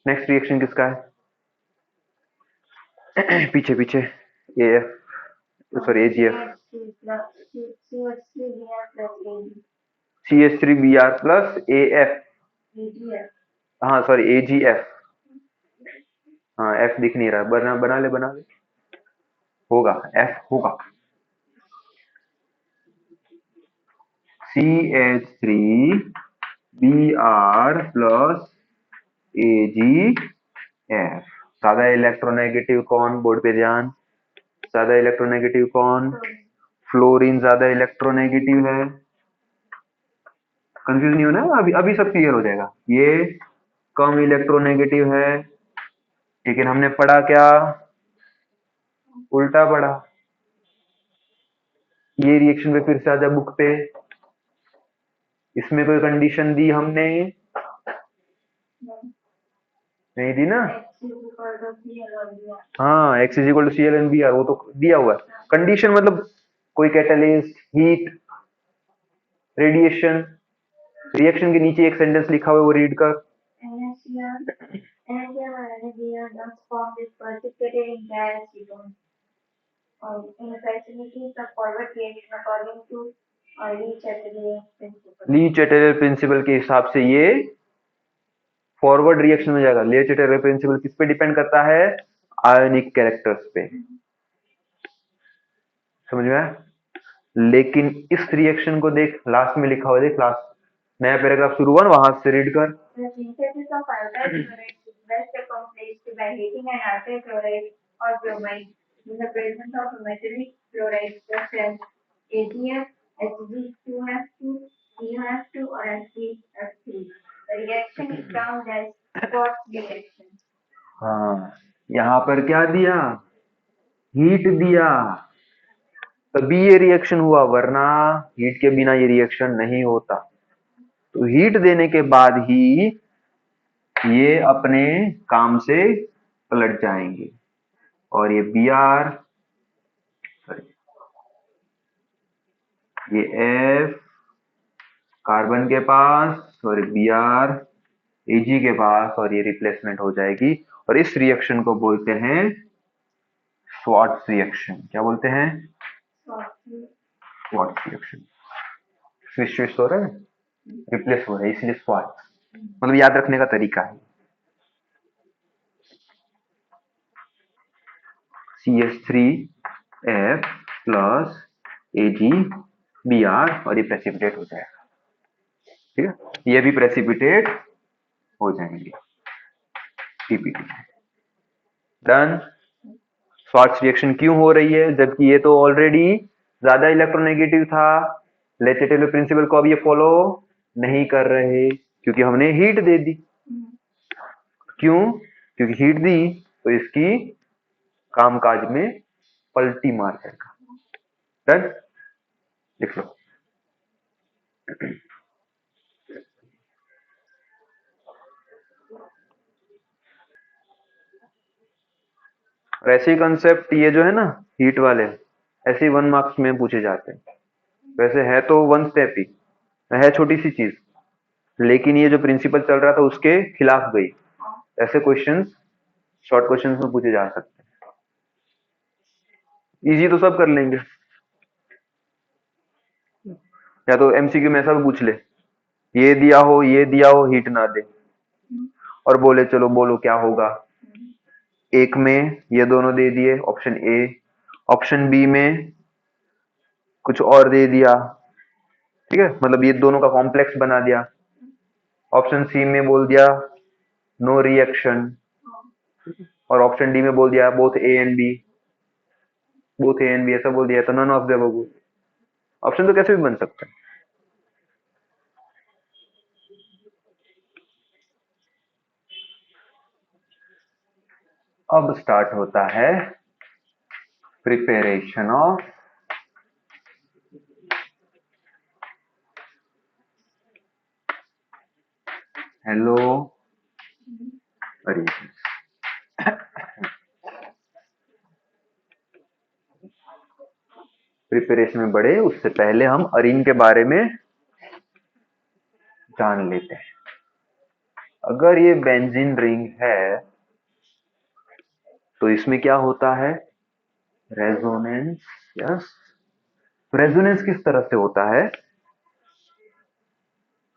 नेक्स्ट रिएक्शन किसका है? पीछे पीछे AF, sorry AgF, CH3Br plus AF, हाँ सॉरी AgF, हाँ F दिख नहीं रहा, बना ले, होगा F होगा, CH3Br प्लस AgF। ज्यादा इलेक्ट्रोनेगेटिव कौन, बोर्ड पे ध्यान, ज्यादा इलेक्ट्रोनेगेटिव कौन, फ्लोरीन ज्यादा इलेक्ट्रोनेगेटिव है। कंफ्यूज नहीं होना, अभी अभी सब क्लियर हो जाएगा। ये कम इलेक्ट्रोनेगेटिव है, लेकिन हमने पढ़ा क्या, उल्टा पढ़ा। ये रिएक्शन पे फिर से आजा बुक पे, इसमें कोई कंडीशन दी हमने, नहीं दी ना। हाँ x is equal to ClNBr, वो तो दिया हुआ है। कंडीशन मतलब कोई कैटलिस्ट, हीट, रेडिएशन, रिएक्शन के नीचे एक सेंटेंस लिखा हुआ है, वो रीड कर। ली चैटरर प्रिंसिपल के हिसाब से ये फॉरवर्ड रिएक्शन में जाएगा। ली चैटरर प्रिंसिपल किस पे डिपेंड करता है, आयोनिक कैरेक्टर्स पे, समझ में आया। लेकिन इस रिएक्शन को देख, लास्ट में लिखा हुआ, देख लास्ट नया पैराग्राफ शुरू हुआ ना, वहां से रीड कर। हाँ, यहाँ पर क्या दिया, हीट दिया, तभी ये रिएक्शन हुआ, वरना हीट के बिना ये रिएक्शन नहीं होता। तो हीट देने के बाद ही ये अपने काम से पलट जाएंगे। और ये Br, ये F कार्बन के पास और Br Ag के पास, और ये रिप्लेसमेंट हो जाएगी। और इस रिएक्शन को बोलते हैं स्वार्ट्ज रिएक्शन। क्या बोलते हैं, स्वार्ट्ज रिएक्शन। स्विच हो रहा है, रिप्लेस हो रहा है, इसलिए स्वार्ट्ज, मतलब याद रखने का तरीका है। CH3F प्लस AgBr, और ये प्रेसिपिटेट हो जाएगा, ठीक है, ये भी प्रेसिपिटेट हो जाएंगे। PPT done. स्वार्ट्ज रिएक्शन क्यों हो रही है, जबकि ये तो ऑलरेडी ज्यादा इलेक्ट्रोनेगेटिव था। ले टेलर प्रिंसिपल को अब ये फॉलो नहीं कर रहे, क्योंकि हमने हीट दे दी। क्यों, क्योंकि हीट दी तो इसकी कामकाज में पलटी मार जाएगा। डन, लिख लो। और ऐसे ही कंसेप्ट ये जो है ना हीट वाले, ऐसे ही 1 मार्क्स में पूछे जाते हैं। वैसे है तो 1 स्टेप ही है, छोटी सी चीज, लेकिन ये जो प्रिंसिपल चल रहा था उसके खिलाफ गई। ऐसे क्वेश्चंस शॉर्ट क्वेश्चंस में पूछे जा सकते हैं। इजी तो सब कर लेंगे, या तो MCQ में ऐसा भी पूछ ले, ये दिया हो, ये दिया हो, हीट ना दे, और बोले चलो बोलो क्या होगा। एक में ये दोनों दे दिए, ऑप्शन ए, ऑप्शन बी में कुछ और दे दिया, ठीक है, मतलब ये दोनों का कॉम्प्लेक्स बना दिया। ऑप्शन सी में बोल दिया नो रिएक्शन, और ऑप्शन डी में बोल दिया both A and B, both A and B ऐसा बोल दिया, तो none of the above. Option तो कैसे भी बन सकता है। अब स्टार्ट होता है प्रिपरेशन ऑफ हेलो प्रिपरेशन में बढ़े उससे पहले हम अरीन के बारे में जान लेते हैं। अगर ये बेंजीन रिंग है तो इसमें क्या होता है, रेजोनेंस। यस, रेजोनेंस किस तरह से होता है,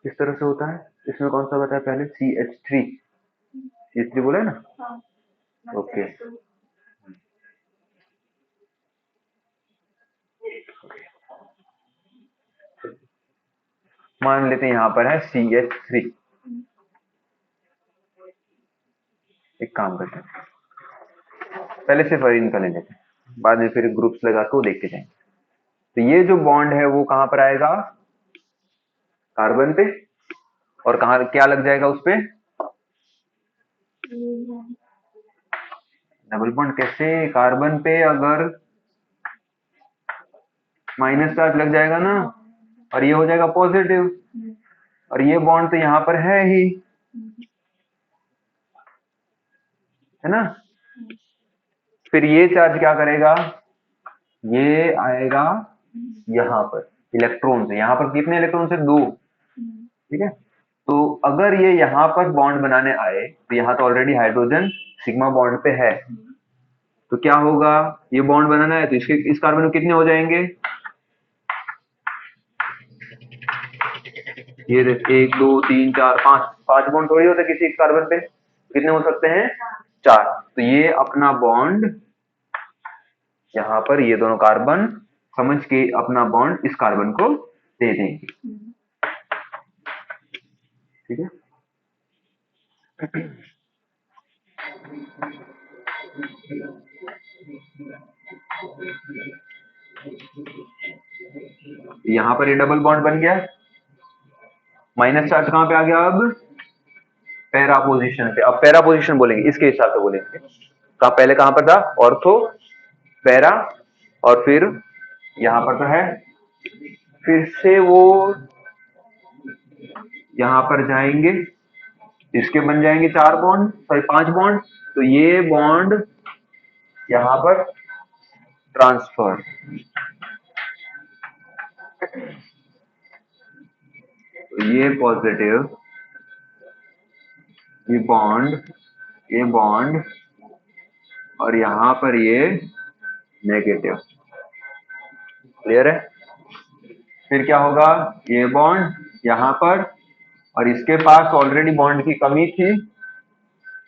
किस तरह से होता है, इसमें कौन सा बताया पहले, CH3 बोला है ना। ओके, मान लेते हैं यहाँ पर है CH3। एक काम करते हैं, पहले सिर्फ इनका ले लेते हैं, बाद में फिर ग्रुप्स लगा के वो देखते जाएंगे। तो ये जो बॉन्ड है वो कहां पर आएगा, कार्बन पे, और कहा क्या लग जाएगा उस पे, डबल बॉन्ड। कैसे, कार्बन पे अगर माइनस चार्ज लग जाएगा ना, और ये हो जाएगा पॉजिटिव, और ये बॉन्ड तो यहाँ पर है ही, है ना। फिर ये चार्ज क्या करेगा, ये आएगा यहाँ पर इलेक्ट्रॉन से, यहाँ पर कितने इलेक्ट्रॉन से, 2, ठीक है। तो अगर ये यहाँ पर बॉन्ड बनाने आए, तो यहाँ तो ऑलरेडी हाइड्रोजन सिग्मा बॉन्ड पे है, तो क्या होगा, ये बॉन्ड बनाना है तो इसके इस कार्बन में कितने हो जाएंगे, ये 1 2 3 4 5, 5 बॉन्ड थोड़ी होते किसी कार्बन पे, कितने हो सकते हैं, 4। तो ये अपना बॉन्ड यहाँ पर, ये दोनों कार्बन समझ के अपना बॉन्ड इस कार्बन को दे देंगे, ठीक है। यहाँ पर ये डबल बॉन्ड बन गया, माइनस चार्ज कहां पे आ गया, अब पैरा पोजीशन पे। अब पैरा पोजीशन बोलेंगे, इसके हिसाब से बोलेंगे, पहले कहां पर था, ऑर्थो, पैरा, और फिर यहां पर तो है, फिर से वो यहां पर जाएंगे, इसके बन जाएंगे 4 बॉन्ड, सॉरी 5 बॉन्ड, तो ये बॉन्ड यहां पर ट्रांसफर, तो ये पॉजिटिव, ये बॉन्ड, ये बॉन्ड, और यहां पर ये नेगेटिव, क्लियर है। फिर क्या होगा, ये बॉन्ड यहां पर, और इसके पास ऑलरेडी बॉन्ड की कमी थी,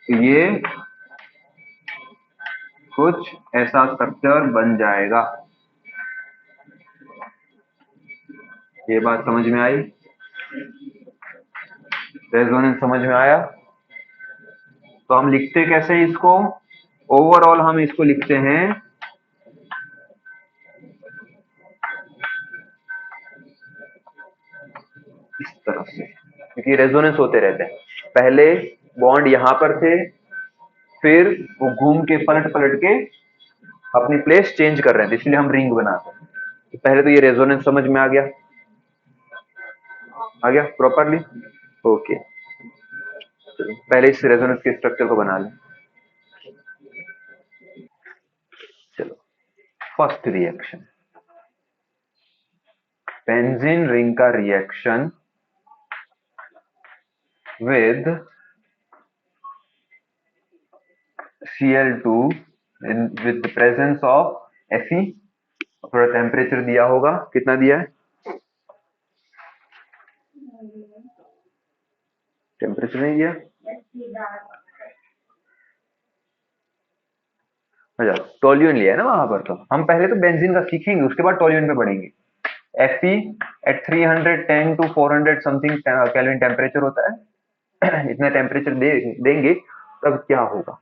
तो ये कुछ ऐसा स्ट्रक्चर बन जाएगा। ये बात समझ में आई, रेजोनेंस समझ में आया। तो हम लिखते कैसे हैं इसको, ओवरऑल हम इसको लिखते हैं इस तरफ से, क्योंकि रेजोनेंस होते रहते हैं। पहले बॉन्ड यहां पर थे, फिर वो घूम के पलट पलट के अपनी प्लेस चेंज कर रहे हैं, इसलिए हम रिंग बनाते हैं। तो पहले तो ये रेजोनेंस समझ में आ गया प्रॉपरली। ओके, चलो पहले इस रेजोनेंस के स्ट्रक्चर को बना लें। चलो, फर्स्ट रिएक्शन, बेंजीन रिंग का reaction with Cl2 with the presence of Fe। थोड़ा टेम्परेचर दिया होगा, कितना दिया है, टेम्परेचर नहीं दिया, अच्छा टोल्यून लिया है ना वहां पर। तो हम पहले तो बेंजीन का सीखेंगे, उसके बाद टोल्यून पे पढ़ेंगे। Fe at 310 to 400 something kelvin temperature होता है। इतना टेम्परेचर देंगे तब क्या होगा,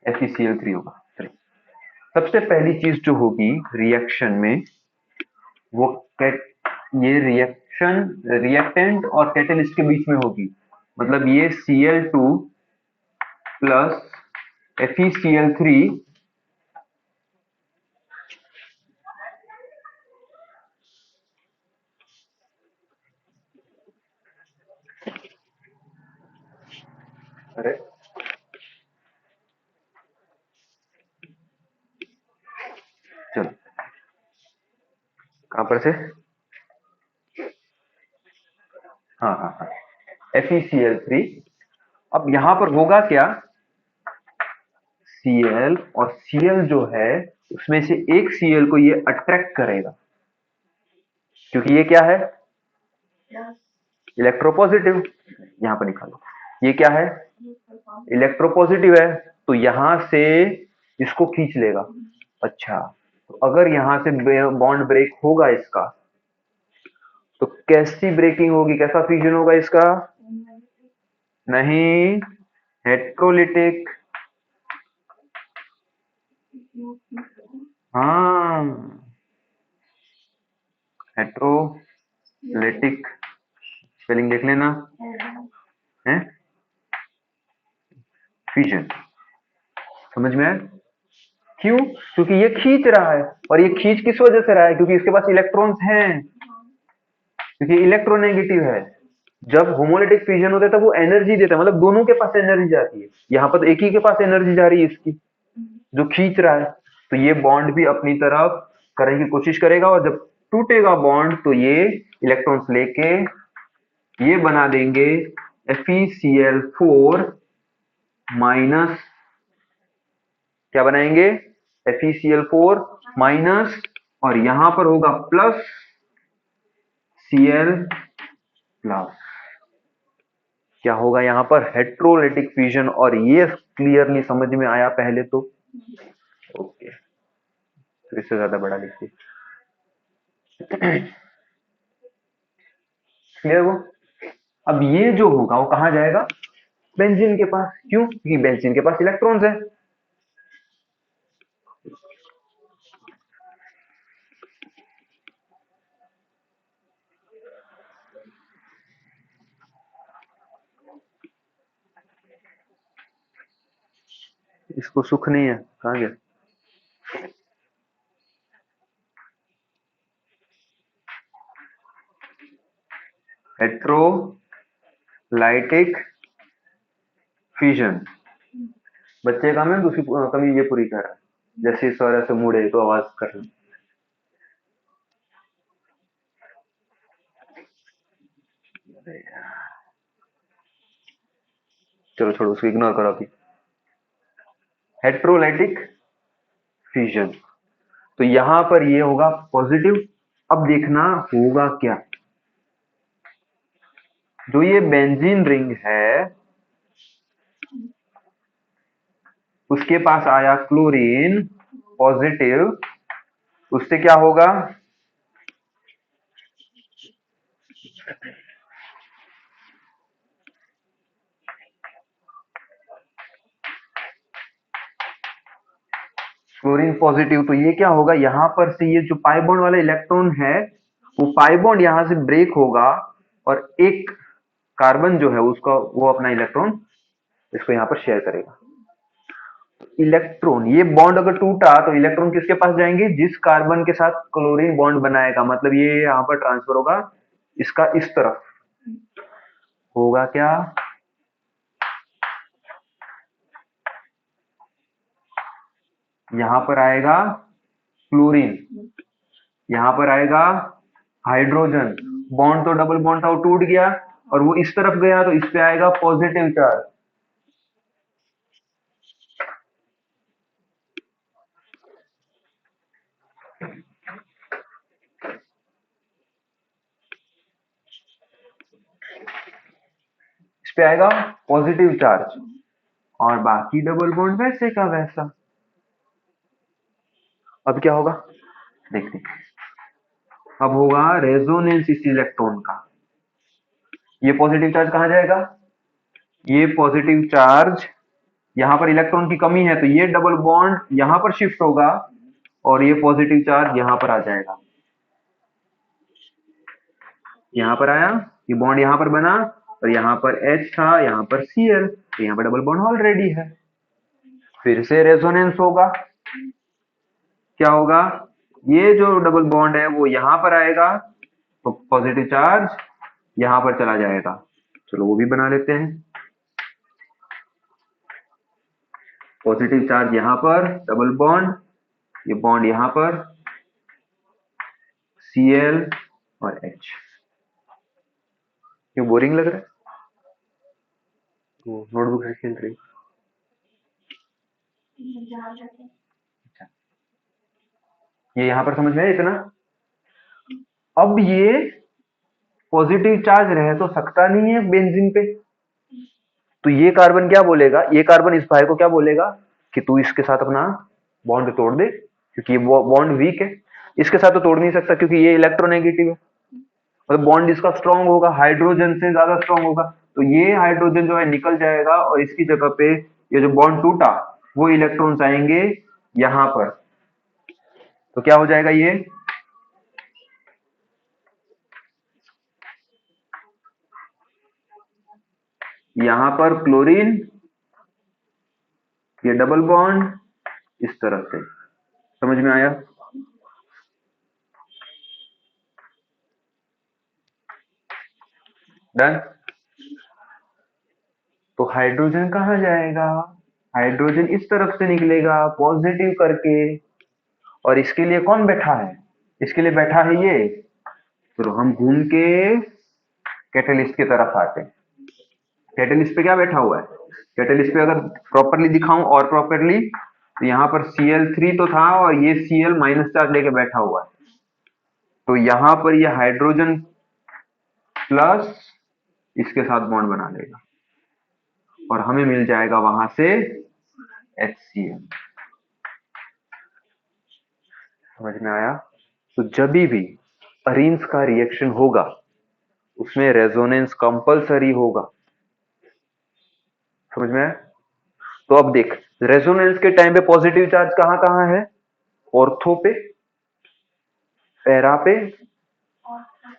FeCl3 होगा। चलिए, सबसे पहली चीज जो होगी रिएक्शन में, वो ये रिएक्शन रिएक्टेंट और कैटेलिस्ट के बीच में होगी। मतलब ये Cl2 प्लस FeCl3 अरे चलो कहां पर से, हाँ हाँ हाँ, FeCl3। अब यहां पर होगा क्या, Cl, और Cl जो है उसमें से एक Cl को ये अट्रैक्ट करेगा, क्योंकि ये क्या है, इलेक्ट्रोपॉजिटिव। यहां पर निकालो, ये क्या है, इलेक्ट्रोपॉजिटिव है, तो यहां से इसको खींच लेगा। अच्छा, तो अगर यहां से बॉन्ड ब्रेक होगा इसका, तो कैसी ब्रेकिंग होगी, कैसा फ्यूजन होगा इसका, नहीं, हेट्रोलिटिक। हाँ, हेट्रोलिटिक, स्पेलिंग देख लेना है, फ्यूजन। समझ में आया? क्यों? क्योंकि ये खींच रहा है, और ये खींच किस वजह से रहा है, क्योंकि इसके पास इलेक्ट्रॉन्स हैं, क्योंकि इलेक्ट्रोनेगेटिव है। जब होमोलिटिक फ्यूजन होता है तब वो एनर्जी देता है, मतलब दोनों के पास एनर्जी जाती है। यहाँ पर तो एक ही के पास एनर्जी जा रही है इसकी, जो खींच रहा है। तो ये बॉन्ड भी अपनी तरफ करने की कोशिश करेगा, और जब टूटेगा बॉन्ड तो ये इलेक्ट्रॉन्स लेके ये बना देंगे FeCl4 माइनस, क्या बनाएंगे, FeCl4 माइनस, और यहां पर होगा प्लस Cl प्लस। क्या होगा यहाँ पर, हेट्रोलिटिक फ्यूजन। और ये क्लियरली समझ में आया पहले तो, ओके, तो इससे ज्यादा बड़ा लिखिए। क्लियर वो? अब ये जो होगा वो कहां जाएगा, बेंजीन के पास। क्यों? क्योंकि बेंजीन के पास इलेक्ट्रॉन्स है। इसको सुख नहीं है, कहां गया, हेट्रोलाइटिक फ्यूजन। बच्चे का मैं दूसरी कमी ये पूरी कर रहा है, जैसे सर ऐसे मुड़े तो आवाज कर रहा। चलो छोड़ो, उसको इग्नोर करो अभी। हेट्रोलाइटिक फ्यूजन, तो यहां पर ये होगा पॉजिटिव। अब देखना होगा क्या, जो ये बेंजीन रिंग है उसके पास आया क्लोरीन पॉजिटिव, उससे क्या होगा, क्लोरीन पॉजिटिव, तो ये क्या होगा, यहां पर से ये जो पाई बॉन्ड वाला इलेक्ट्रॉन है वो पाई बॉन्ड यहां से ब्रेक होगा, और एक कार्बन जो है उसका वो अपना इलेक्ट्रॉन इसको यहां पर शेयर करेगा। इलेक्ट्रॉन, ये बॉन्ड अगर टूटा तो इलेक्ट्रॉन किसके पास जाएंगे, जिस कार्बन के साथ क्लोरीन बॉन्ड बनाएगा, मतलब ये यहां पर ट्रांसफर होगा इसका इस तरफ। होगा क्या, यहां पर आएगा क्लोरीन, यहां पर आएगा हाइड्रोजन, बॉन्ड तो डबल बॉन्ड था वो टूट गया, और वो इस तरफ गया तो इस पे आएगा पॉजिटिव चार्ज। इस पे आएगा पॉजिटिव चार्ज, और बाकी डबल बॉन्ड वैसे का वैसा। अब क्या होगा, देखते हैं। अब होगा रेजोनेंस इस इलेक्ट्रॉन का, ये पॉजिटिव चार्ज कहां जाएगा, ये पॉजिटिव चार्ज, यहां पर इलेक्ट्रॉन की कमी है तो ये डबल बॉन्ड यहां पर शिफ्ट होगा, और ये पॉजिटिव चार्ज यहां पर आ जाएगा। यहां पर आया, ये बॉन्ड यहां पर बना, और यहां पर H था, यहां पर Cl, तो यहां पर डबल बॉन्ड ऑलरेडी है। फिर से रेजोनेंस होगा, क्या होगा, ये जो डबल बॉन्ड है वो यहां पर आएगा, तो पॉजिटिव चार्ज यहां पर चला जाएगा। चलो वो भी बना लेते हैं, पॉजिटिव चार्ज यहां पर, डबल बॉन्ड, ये बॉन्ड यहां पर, Cl और H। क्यों बोरिंग लग रहा है, वो नोटबुक से खेल रही। ये यहाँ पर समझ में आया इतना। अब ये पॉजिटिव चार्ज रह तो सकता नहीं है बेंजीन पे, तो ये कार्बन क्या बोलेगा, ये कार्बन इस भाई को क्या बोलेगा कि तू इसके साथ अपना बॉन्ड तोड़ दे, क्योंकि ये बॉन्ड वीक है। इसके साथ तो तोड़ नहीं सकता क्योंकि ये इलेक्ट्रोनेगेटिव है, मतलब बॉन्ड इसका स्ट्रांग होगा, हाइड्रोजन से ज्यादा स्ट्रांग होगा, तो ये हाइड्रोजन जो है निकल जाएगा और इसकी जगह पे ये जो बॉन्ड टूटा वो इलेक्ट्रॉन्स आएंगे यहां पर, तो क्या हो जाएगा ये, यहां पर क्लोरीन, ये डबल बॉन्ड इस तरह से। समझ में आया? डन। तो हाइड्रोजन कहाँ जाएगा, हाइड्रोजन इस तरफ से निकलेगा पॉजिटिव करके, और इसके लिए कौन बैठा है, इसके लिए बैठा है ये, तो हम घूम के कैटलिस्ट की तरफ आते हैं। कैटलिस्ट पे क्या बैठा हुआ है, कैटलिस्ट पे अगर प्रॉपरली दिखाऊं और प्रॉपरली, तो यहाँ पर Cl3 तो था और ये Cl माइनस चार्ज लेके बैठा हुआ है, तो यहाँ पर ये हाइड्रोजन प्लस इसके साथ बॉन्ड बना लेगा और हमें मिल जाएगा वहां से HCl। समझ में आया? तो जब भी अरीन्स का रिएक्शन होगा उसमें रेजोनेंस कंपलसरी होगा। समझ में आया? तो अब देख, रेजोनेंस के टाइम पे पॉजिटिव चार्ज कहां कहां है, ऑर्थो पे, पैरा पे,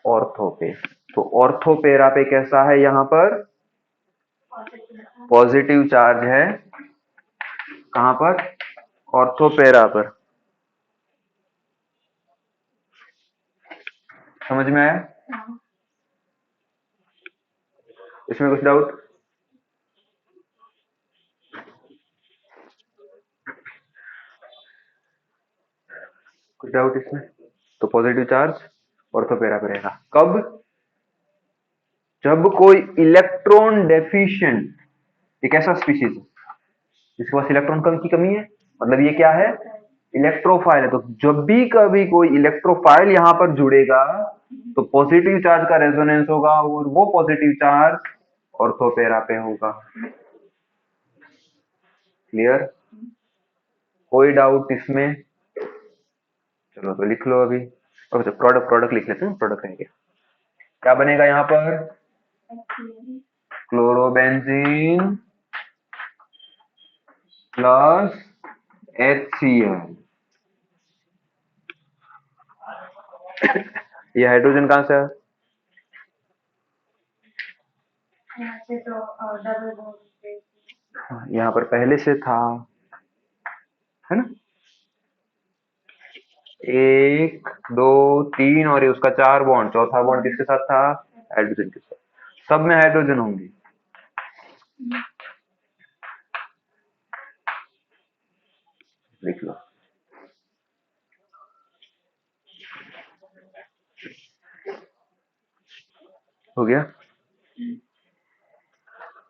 ऑर्थो पे। तो ऑर्थो पैरा पे कैसा है, यहां पर पॉजिटिव चार्ज है, कहां पर, ऑर्थो पैरा पर। समझ में आया? इसमें कुछ डाउट? कुछ डाउट इसमें? तो पॉजिटिव चार्ज ऑर्थो पैरा पे रहेगा कब, जब कोई इलेक्ट्रॉन डेफिशिएंट एक ऐसा स्पीशीज है जिसके पास इलेक्ट्रॉन की कमी है, मतलब ये क्या है, इलेक्ट्रोफाइल है, तो जब भी कभी कोई इलेक्ट्रोफाइल यहां पर जुड़ेगा तो पॉजिटिव चार्ज का रेजोनेंस होगा और वो पॉजिटिव चार्ज ऑर्थो पैरा पे होगा। क्लियर? कोई डाउट इसमें? चलो तो लिख लो अभी। अच्छा, प्रोडक्ट प्रोडक्ट लिख लेते हैं, प्रोडक्ट रहेगा क्या बनेगा यहाँ पर, क्लोरोबेंजीन प्लस HCl। ये हाइड्रोजन कहां से है, यहाँ पर पहले से था, है ना, 1 2 3 और ये उसका 4 बॉन्ड, चौथा बॉन्ड किसके साथ था, हाइड्रोजन के साथ, सब में हाइड्रोजन होंगे। लिख लो। हो गया?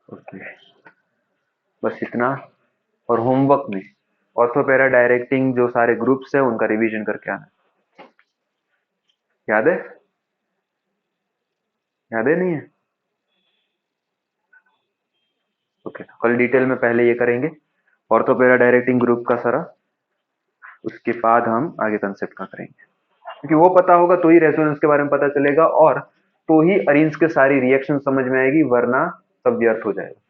ओके, बस इतना। और होमवर्क में ऑर्थोपेरा डायरेक्टिंग जो सारे ग्रुप्स है उनका रिवीजन करके आना। याद है? याद है नहीं है? ओके, कल डिटेल में पहले ये करेंगे ऑर्थोपेरा डायरेक्टिंग ग्रुप का सारा, उसके बाद हम आगे कंसेप्ट का करेंगे, क्योंकि वो पता होगा तो ही रेजोनेंस के बारे में पता चलेगा और तो ही अरेंज के सारी रिएक्शन समझ में आएगी, वरना सब व्यर्थ हो जाएगा।